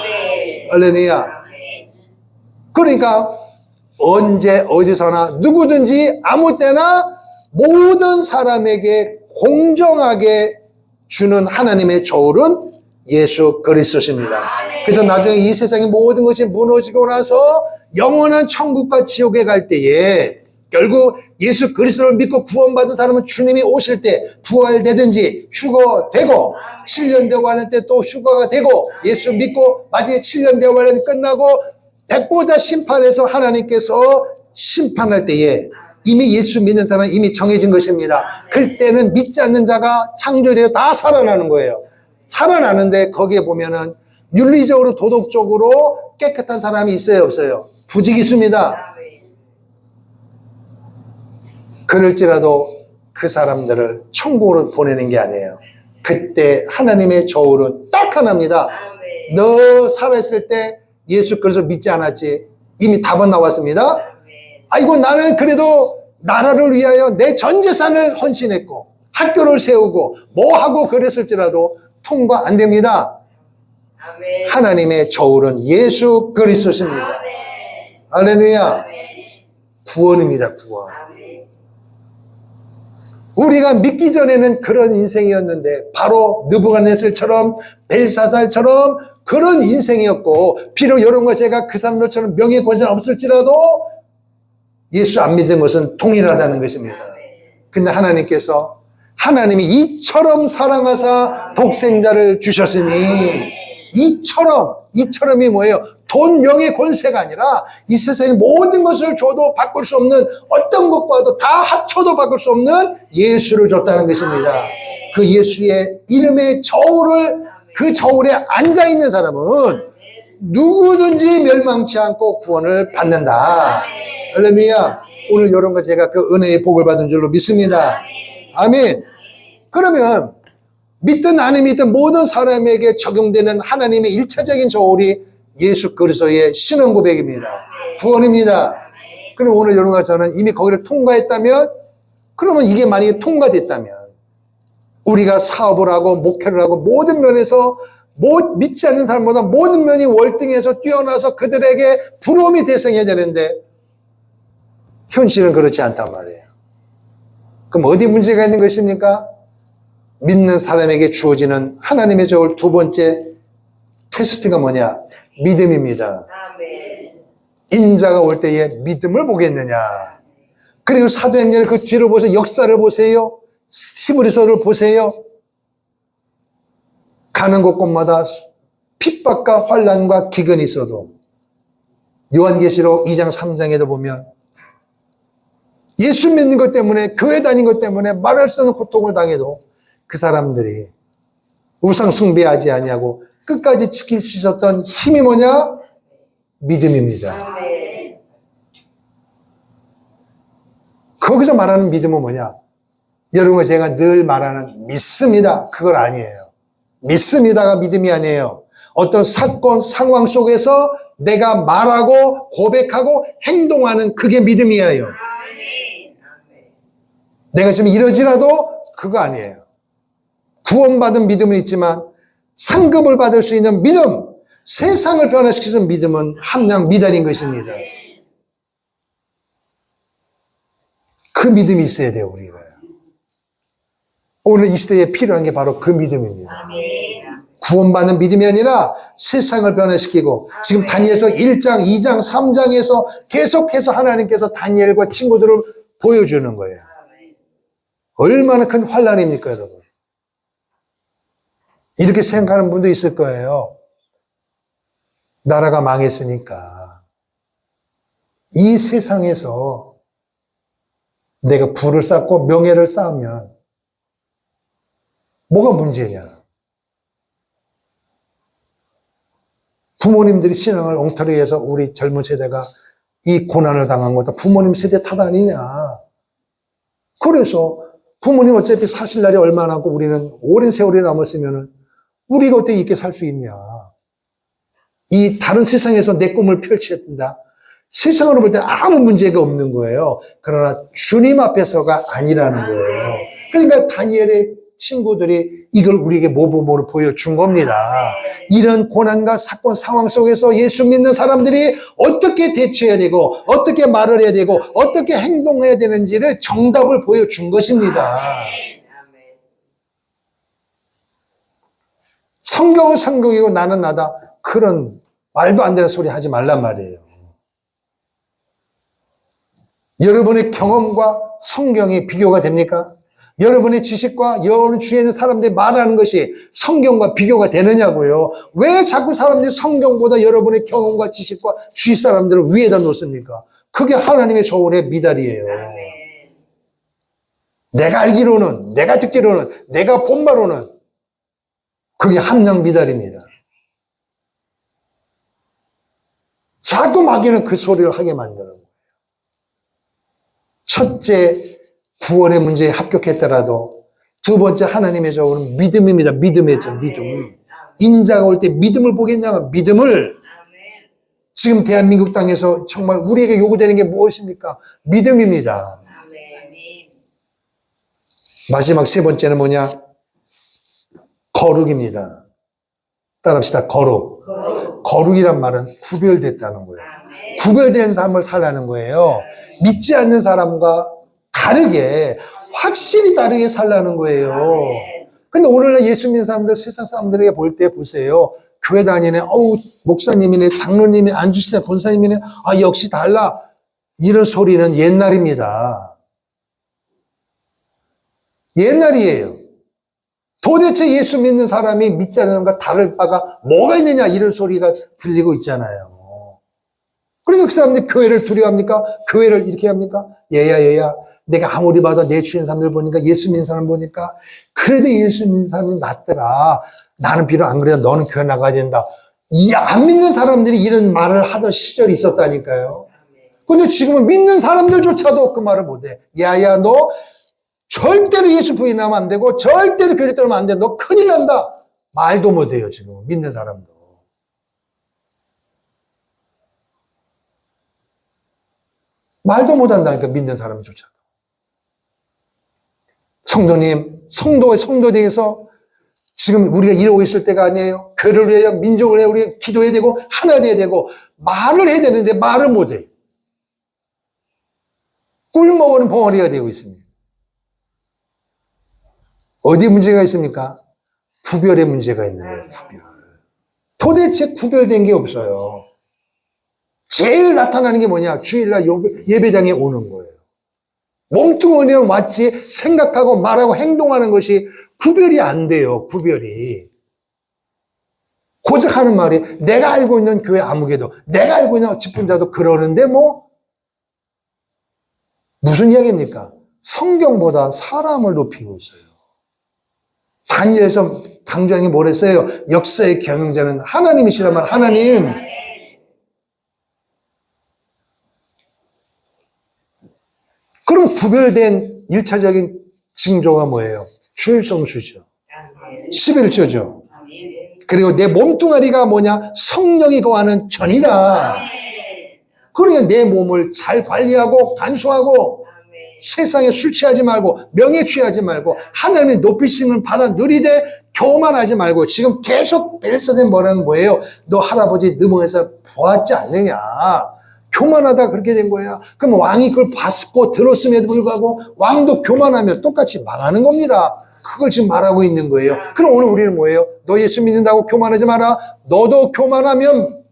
할렐루야. 그러니까 언제 어디서나 누구든지 아무 때나 모든 사람에게 공정하게 주는 하나님의 저울은 예수 그리스도십니다. 그래서 나중에 이 세상의 모든 것이 무너지고 나서 영원한 천국과 지옥에 갈 때에 결국 예수 그리스도를 믿고 구원받은 사람은 주님이 오실 때 부활되든지 휴거되고 7년 되고 하는 때 또 휴거가 되고 예수 믿고 마지막에 7년 되고 하는 끝나고 백보자 심판에서 하나님께서 심판할 때에 이미 예수 믿는 사람은 이미 정해진 것입니다. 그때는 믿지 않는 자가 창조되어 다 살아나는 거예요. 살아나는데 거기에 보면은 윤리적으로 도덕적으로 깨끗한 사람이 있어요, 없어요? 부지기수입니다. 그럴지라도 그 사람들을 천국으로 보내는 게 아니에요. 그때 하나님의 저울은 딱 하나입니다. 너 살아있을 때 예수 그리스도 믿지 않았지? 이미 답은 나왔습니다. 아이고 나는 그래도 나라를 위하여 내 전 재산을 헌신했고 학교를 세우고 뭐 하고 그랬을지라도 통과 안 됩니다. 하나님의 저울은 예수 그리스도십니다. 할렐루야. 구원입니다. 구원. 우리가 믿기 전에는 그런 인생이었는데 바로 느부갓네살처럼 벨사살처럼 그런 인생이었고 비록 여러분과 제가 그 사람들처럼 명예 권세는 없을지라도 예수 안 믿는 것은 동일하다는 것입니다. 근데 하나님께서 하나님이 이처럼 사랑하사 독생자를 주셨으니 이처럼이 뭐예요? 돈, 명예, 권세가 아니라 이 세상의 모든 것을 줘도 바꿀 수 없는 어떤 것과도 다 합쳐도 바꿀 수 없는 예수를 줬다는 것입니다. 그 예수의 이름의 저울을 그 저울에 앉아있는 사람은 누구든지 멸망치 않고 구원을 받는다. 할렐루야. 오늘 여러분과 제가 그 은혜의 복을 받은 줄로 믿습니다. 아멘. 그러면 믿든 안 믿든 모든 사람에게 적용되는 하나님의 일차적인 조언이 예수 그리스도의 신앙 고백입니다. 구원입니다. 그럼 오늘 여러분과 저는 이미 거기를 통과했다면, 그러면 이게 만약에 통과됐다면 우리가 사업을 하고 목회를 하고 모든 면에서 믿지 않는 사람보다 모든 면이 월등해서 뛰어나서 그들에게 부러움이 대상해야 되는데 현실은 그렇지 않단 말이에요. 그럼 어디 문제가 있는 것입니까? 믿는 사람에게 주어지는 하나님의 조언 두 번째 테스트가 뭐냐? 믿음입니다. 인자가 올 때에 믿음을 보겠느냐? 그리고 사도행전의 그 뒤를 보세요. 역사를 보세요. 히브리서를 보세요. 가는 곳곳마다 핍박과 환난과 기근이 있어도 요한계시록 2장 3장에도 보면 예수 믿는 것 때문에 교회 다닌 것 때문에 말할 수 없는 고통을 당해도 그 사람들이 우상 숭배하지 아니하고 끝까지 지킬 수 있었던 힘이 뭐냐? 믿음입니다. 거기서 말하는 믿음은 뭐냐? 여러분과 제가 늘 말하는 믿습니다. 그걸 아니에요. 믿습니다가 믿음이 아니에요. 어떤 사건, 상황 속에서 내가 말하고 고백하고 행동하는 그게 믿음이에요. 내가 지금 이러지라도 그거 아니에요. 구원받은 믿음은 있지만 상급을 받을 수 있는 믿음, 세상을 변화시키는 믿음은 함량 미달인 것입니다. 그 믿음이 있어야 돼요, 우리가. 오늘 이 시대에 필요한 게 바로 그 믿음입니다. 구원받는 믿음이 아니라 세상을 변화시키고 지금 다니엘서 1장, 2장, 3장에서 계속해서 하나님께서 다니엘과 친구들을 보여주는 거예요. 얼마나 큰 환난입니까, 여러분? 이렇게 생각하는 분도 있을 거예요. 나라가 망했으니까 이 세상에서 내가 부를 쌓고 명예를 쌓으면 뭐가 문제냐? 부모님들이 신앙을 엉터리에 해서 우리 젊은 세대가 이 고난을 당한 것도 부모님 세대 탓 아니냐? 그래서 부모님 어차피 사실 날이 얼마 남고 우리는 오랜 세월이 남았으면은 우리가 어떻게 이렇게 살 수 있냐? 이 다른 세상에서 내 꿈을 펼쳐야 된다. 세상으로 볼 때 아무 문제가 없는 거예요. 그러나 주님 앞에서가 아니라는 거예요. 그러니까 다니엘의 친구들이 이걸 우리에게 모범으로 보여준 겁니다. 이런 고난과 사건 상황 속에서 예수 믿는 사람들이 어떻게 대처해야 되고 어떻게 말을 해야 되고 어떻게 행동해야 되는지를 정답을 보여준 것입니다. 성경은 성경이고 나는 나다. 그런 말도 안 되는 소리 하지 말란 말이에요. 여러분의 경험과 성경이 비교가 됩니까? 여러분의 지식과 여러분 주위에 있는 사람들이 말하는 것이 성경과 비교가 되느냐고요. 왜 자꾸 사람들이 성경보다 여러분의 경험과 지식과 주위 사람들을 위에다 놓습니까? 그게 하나님의 조언의 미달이에요. 내가 알기로는, 내가 듣기로는, 내가 본 바로는 그게 함량 미달입니다. 자꾸 마귀는 그 소리를 하게 만드는 거예요. 첫째, 구원의 문제에 합격했더라도 두 번째 하나님의 조언은 믿음입니다. 믿음의 점, 믿음. 인자가 올 때 믿음을 보겠냐면 믿음을 지금 대한민국 땅에서 정말 우리에게 요구되는 게 무엇입니까? 믿음입니다. 마지막 세 번째는 뭐냐? 거룩입니다. 따라합시다. 거룩. 거룩이란 말은 구별됐다는 거예요. 구별된 삶을 살라는 거예요. 믿지 않는 사람과 다르게, 확실히 다르게 살라는 거예요. 근데 오늘날 예수 믿는 사람들, 세상 사람들에게 볼 때 보세요. 교회 다니네, 목사님이네, 장로님이, 안주시네, 권사님이네, 역시 달라. 이런 소리는 옛날입니다. 옛날이에요. 도대체 예수 믿는 사람이 믿지 않는 것과 다를 바가 뭐가 있느냐, 이런 소리가 들리고 있잖아요. 그러니까 그 사람들이 교회를 두려워합니까? 교회를 이렇게 합니까? 얘야. 내가 아무리 봐도 내 주위의 사람들 보니까, 예수 믿는 사람 보니까, 그래도 예수 믿는 사람이 낫더라. 나는 비록 안 그래도 너는 교회 나가야 된다. 안 믿는 사람들이 이런 말을 하던 시절이 있었다니까요. 근데 지금은 믿는 사람들조차도 그 말을 못해. 야야, 너 절대로 예수 부인하면 안 되고 절대로 교회 떠나면 안 돼. 너 큰일 난다. 말도 못해요. 지금 믿는 사람도. 말도 못한다니까 믿는 사람조차도. 성도님, 성도되어서 지금 우리가 이러고 있을 때가 아니에요. 교회를 위하여 민족을 위하여 우리가 기도해야 되고 하나 돼야 되고 말을 해야 되는데 말을 못해. 꿀 먹는 벙어리가 되고 있습니다. 어디 문제가 있습니까? 구별의 문제가 있는 거예요. 구별. 도대체 구별된 게 없어요. 제일 나타나는 게 뭐냐? 주일날 예배당에 오는 거예요. 몸뚱어리는 왔지 생각하고 말하고 행동하는 것이 구별이 안 돼요. 구별이. 고작 하는 말이 내가 알고 있는 교회 아무개도 내가 알고 있는 집분자도 그러는데 뭐 무슨 이야기입니까? 성경보다 사람을 높이고 있어요. 다니엘에서 강조하는 게 뭐랬어요? 역사의 경영자는 하나님이시라면 하나님. 그럼 구별된 1차적인 징조가 뭐예요? 주일성수죠. 11조죠. 그리고 내 몸뚱아리가 뭐냐? 성령이 거하는 전이다. 그러니까 내 몸을 잘 관리하고 간수하고 세상에 술 취하지 말고 명예 취하지 말고 하나님의 높이심을 받아 누리되 교만하지 말고 지금 계속 벨사된 뭐라는 뭐예요? 너 할아버지 너머에서 보았지 않느냐? 교만하다 그렇게 된 거야. 그럼 왕이 그걸 봤고 들었음에도 불구하고 왕도 교만하면 똑같이 망하는 겁니다. 그걸 지금 말하고 있는 거예요. 그럼 오늘 우리는 뭐예요? 너 예수 믿는다고 교만하지 마라. 너도 교만하면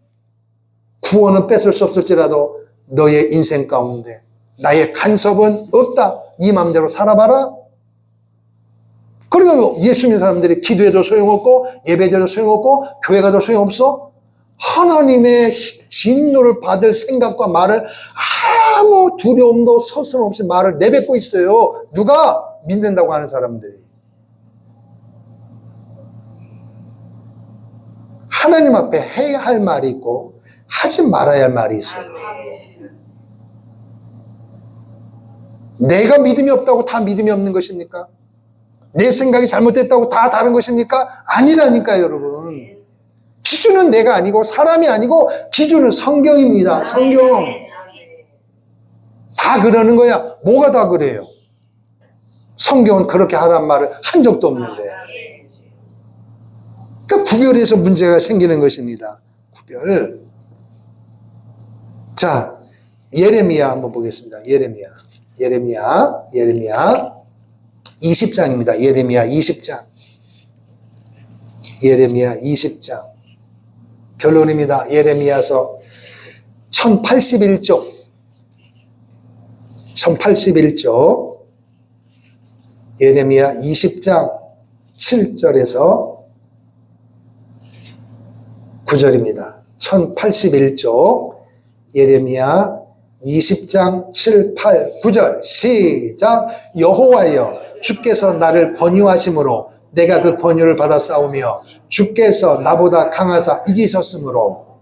구원은 뺏을 수 없을지라도 너의 인생 가운데 나의 간섭은 없다. 네 마음대로 살아봐라. 그러니까 예수 믿는 사람들이 기도해도 소용없고 예배해도 소용없고 교회 가도 소용없어? 하나님의 진노를 받을 생각과 말을 아무 두려움도 서슴 없이 말을 내뱉고 있어요. 누가? 믿는다고 하는 사람들이. 하나님 앞에 해야 할 말이 있고 하지 말아야 할 말이 있어요. 내가 믿음이 없다고 다 믿음이 없는 것입니까? 내 생각이 잘못됐다고 다 다른 것입니까? 아니라니까요, 여러분. 기준은 내가 아니고 사람이 아니고 기준은 성경입니다. 성경. 다 그러는 거야. 뭐가 다 그래요? 성경은 그렇게 하란 말을 한 적도 없는데. 그러니까 구별에서 문제가 생기는 것입니다. 구별. 자, 예레미야 한번 보겠습니다. 예레미야 20장입니다. 예레미야 20장. 예레미야 20장. 결론입니다. 예레미야서 1081쪽. 예레미야 20장 7절에서 9절입니다. 1081쪽. 예레미야 20장 7, 8, 9절 시작. 여호와여 주께서 나를 권유하심으로 내가 그 권유를 받아 싸우며 주께서 나보다 강하사 이기셨으므로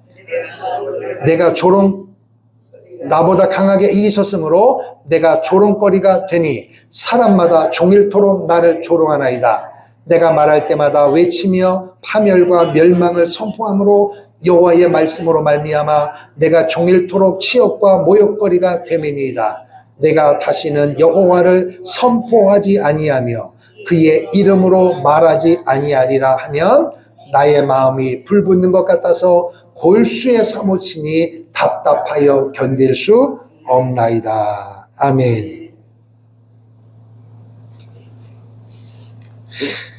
나보다 강하게 이기셨으므로 내가 조롱거리가 되니 사람마다 종일토록 나를 조롱하나이다. 내가 말할 때마다 외치며 파멸과 멸망을 선포함으로 여호와의 말씀으로 말미암아 내가 종일토록 치욕과 모욕거리가 되매니이다. 내가 다시는 여호와를 선포하지 아니하며 그의 이름으로 말하지 아니하리라 하면 나의 마음이 불붙는 것 같아서 골수에 사무치니 답답하여 견딜 수 없나이다. 아멘.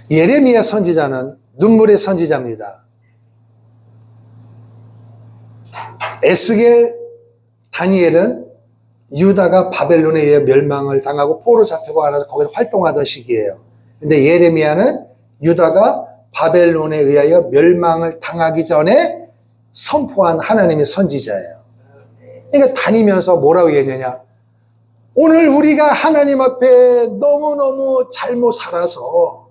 예레미야 선지자는 눈물의 선지자입니다. 에스겔, 다니엘은 유다가 바벨론에 의해 멸망을 당하고 포로 잡히고 하면서 거기서 활동하던 시기예요. 근데 예레미야는 유다가 바벨론에 의하여 멸망을 당하기 전에 선포한 하나님의 선지자예요. 그러니까 다니면서 뭐라고 얘기하냐? 오늘 우리가 하나님 앞에 너무너무 잘못 살아서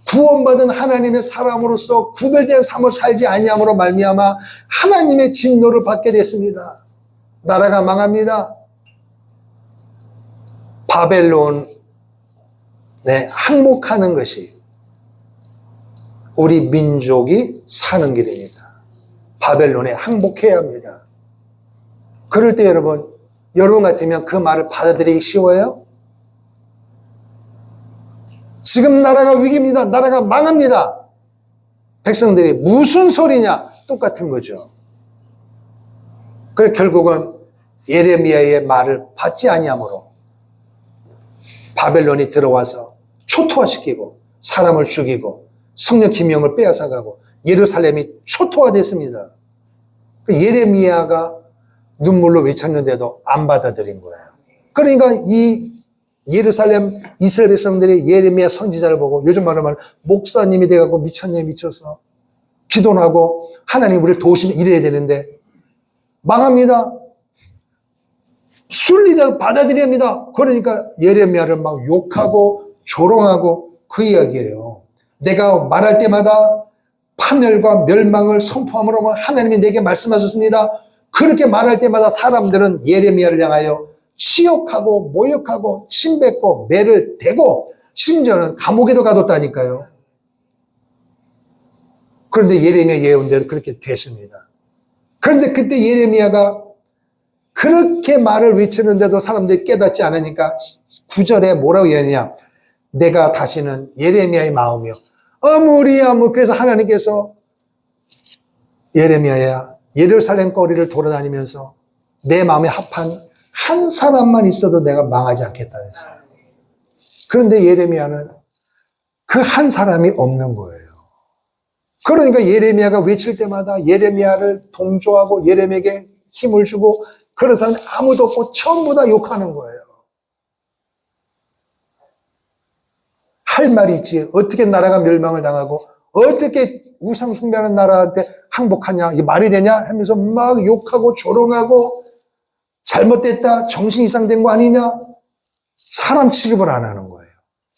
구원받은 하나님의 사람으로서 구별된 삶을 살지 아니함으로 말미암아 하나님의 진노를 받게 됐습니다. 나라가 망합니다. 바벨론 네, 항복하는 것이 우리 민족이 사는 길입니다. 바벨론에 항복해야 합니다. 그럴 때 여러분 같으면 그 말을 받아들이기 쉬워요? 지금 나라가 위기입니다. 나라가 망합니다. 백성들이 무슨 소리냐? 똑같은 거죠. 그래서 결국은 예레미야의 말을 받지 아니하므로 바벨론이 들어와서 초토화시키고 사람을 죽이고 성령 기명을 빼앗아가고 예루살렘이 초토화됐습니다. 예레미야가 눈물로 외쳤는데도 안 받아들인 거예요. 그러니까 이 예루살렘 이스라엘 백성들이 예레미야 선지자를 보고 요즘 말하면 목사님이 돼갖고 미쳤네 미쳤어. 기도는 하고 하나님 우리를 도우시면 이래야 되는데 망합니다. 순리대로 받아들여야 합니다. 그러니까 예레미야를 막 욕하고 조롱하고 그 이야기예요. 내가 말할 때마다 파멸과 멸망을 선포함으로 하나님이 내게 말씀하셨습니다. 그렇게 말할 때마다 사람들은 예레미야를 향하여 치욕하고 모욕하고 침뱉고 매를 대고 심지어는 감옥에도 가뒀다니까요. 그런데 예레미야 예언대로 그렇게 됐습니다. 그런데 그때 예레미야가 그렇게 말을 외치는데도 사람들이 깨닫지 않으니까 9절에 뭐라고 얘기하냐. 내가 다시는 예레미야의 마음이요. 그래서 하나님께서 예레미야야 예루살렘 거리를 돌아다니면서 내 마음에 합한 한 사람만 있어도 내가 망하지 않겠다 그랬어요. 그런데 예레미야는 그 한 사람이 없는 거예요. 그러니까 예레미야가 외칠 때마다 예레미야를 동조하고 예레미야에게 힘을 주고 그런 사람이 아무도 없고 전부 다 욕하는 거예요. 할 말이 있지. 어떻게 나라가 멸망을 당하고 어떻게 우상 숭배하는 나라한테 항복하냐. 이게 말이 되냐 하면서 막 욕하고 조롱하고 잘못됐다. 정신 이상된 거 아니냐. 사람 취급을 안 하는 거예요.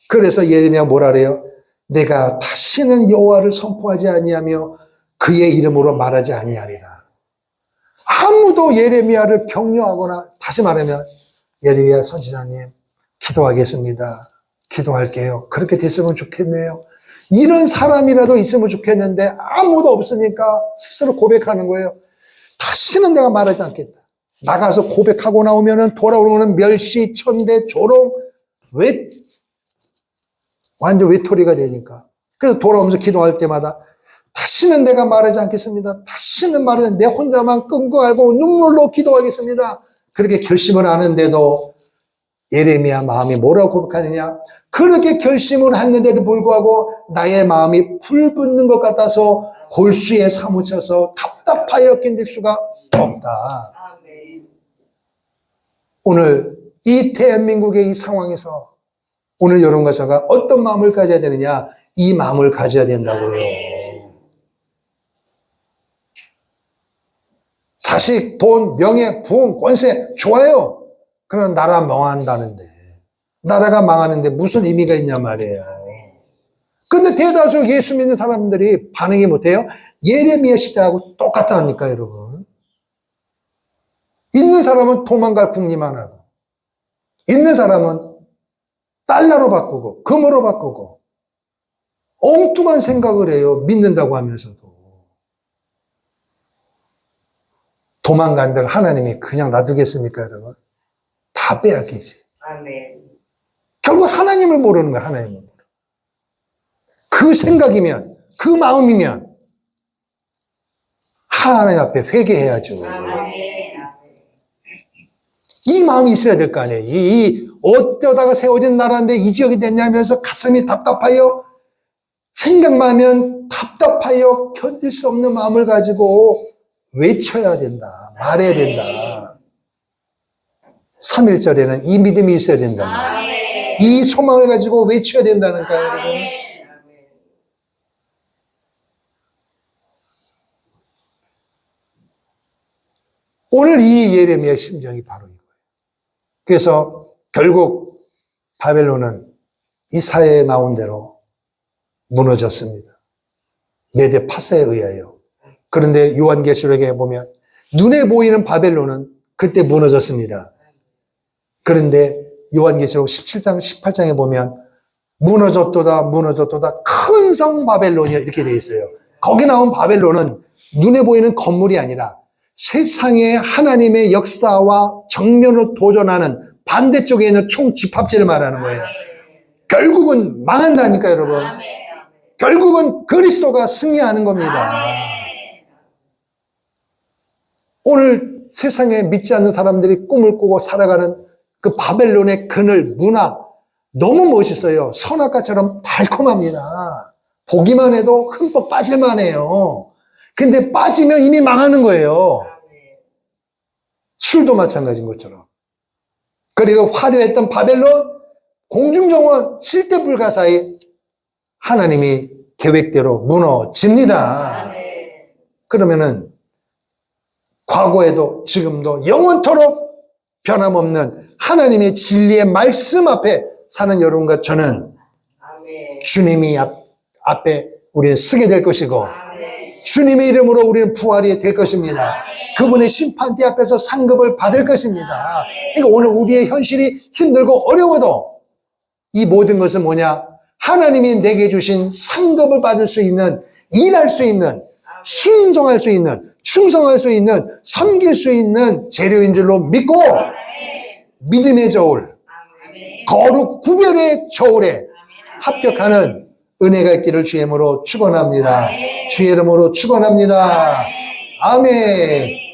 그래서 예레미야가 뭐라 그래요? 내가 다시는 여호와를 선포하지 아니하며 그의 이름으로 말하지 아니하리라. 아무도 예레미야를 격려하거나 다시 말하면 예레미야 선지자님 기도하겠습니다. 기도할게요. 그렇게 됐으면 좋겠네요. 이런 사람이라도 있으면 좋겠는데 아무도 없으니까 스스로 고백하는 거예요. 다시는 내가 말하지 않겠다. 나가서 고백하고 나오면은 돌아오는 멸시, 천대, 조롱, 완전 외톨이가 되니까. 그래서 돌아오면서 기도할 때마다 다시는 내가 말하지 않겠습니다. 다시는 말하지 내 혼자만 끙끙 앓고 눈물로 기도하겠습니다. 그렇게 결심을 하는데도 예레미야 마음이 뭐라고 고백하느냐? 그렇게 결심을 했는데도 불구하고 나의 마음이 불붙는 것 같아서 골수에 사무쳐서 답답하여 견딜 수가 없다. 오늘 이 대한민국의 이 상황에서 오늘 여러분과 제가 어떤 마음을 가져야 되느냐? 이 마음을 가져야 된다고요. 자식, 돈, 명예, 부흥, 권세 좋아요. 그러나 나라 망한다는데 나라가 망하는데 무슨 의미가 있냐 말이에요. 근데 대다수 예수 믿는 사람들이 반응이 못해요. 예레미야 시대하고 똑같다니까 여러분. 있는 사람은 도망갈 궁리만 하고 있는 사람은 달러로 바꾸고 금으로 바꾸고 엉뚱한 생각을 해요. 믿는다고 하면서도. 도망간들 하나님이 그냥 놔두겠습니까 여러분? 다 빼앗기지. 아멘. 결국 하나님을 모르는 거야. 하나님을 모르는. 그 생각이면 그 마음이면 하나님 앞에 회개해야죠. 아멘. 이 마음이 있어야 될 거 아니에요. 이 어쩌다가 세워진 나라인데 이 지역이 됐냐면서 가슴이 답답하여 생각만 하면 답답하여 견딜 수 없는 마음을 가지고 외쳐야 된다. 말해야 된다. 3.1절에는 이 믿음이 있어야 된다. 이 소망을 가지고 외쳐야 된다는 거예요, 여러분. 오늘 이 예레미야의 심정이 바로 이거예요. 그래서 결국 바벨론은 이 사회에 나온 대로 무너졌습니다. 메데 파사에 의하여. 그런데 요한계시록에 보면 눈에 보이는 바벨론은 그때 무너졌습니다. 그런데 요한계시록 17장, 18장에 보면 무너졌도다 무너졌도다 큰 성 바벨론이요 이렇게 돼 있어요. 거기 나온 바벨론은 눈에 보이는 건물이 아니라 세상의 하나님의 역사와 정면으로 도전하는 반대쪽에 있는 총 집합지를 말하는 거예요. 결국은 망한다니까 여러분. 결국은 그리스도가 승리하는 겁니다. 오늘 세상에 믿지 않는 사람들이 꿈을 꾸고 살아가는 그 바벨론의 그늘, 문화 너무 멋있어요. 선악과처럼 달콤합니다. 보기만 해도 흠뻑 빠질만해요. 근데 빠지면 이미 망하는 거예요. 술도 마찬가지인 것처럼. 그리고 화려했던 바벨론 공중정원 칠대불가사의 하나님이 계획대로 무너집니다. 그러면은 과거에도 지금도 영원토록 변함없는 하나님의 진리의 말씀 앞에 사는 여러분과 저는 주님이 앞에 우리는 서게 될 것이고 주님의 이름으로 우리는 부활이 될 것입니다. 그분의 심판대 앞에서 상급을 받을 것입니다. 그러니까 오늘 우리의 현실이 힘들고 어려워도 이 모든 것은 뭐냐? 하나님이 내게 주신 상급을 받을 수 있는, 일할 수 있는, 순종할 수 있는, 충성할 수 있는, 섬길 수 있는 재료인 줄로 믿고 믿음의 저울, 거룩 구별의 저울에 합격하는 은혜가 있기를 주의 이름으로 축원합니다. 주의 이름으로 축원합니다. 아멘.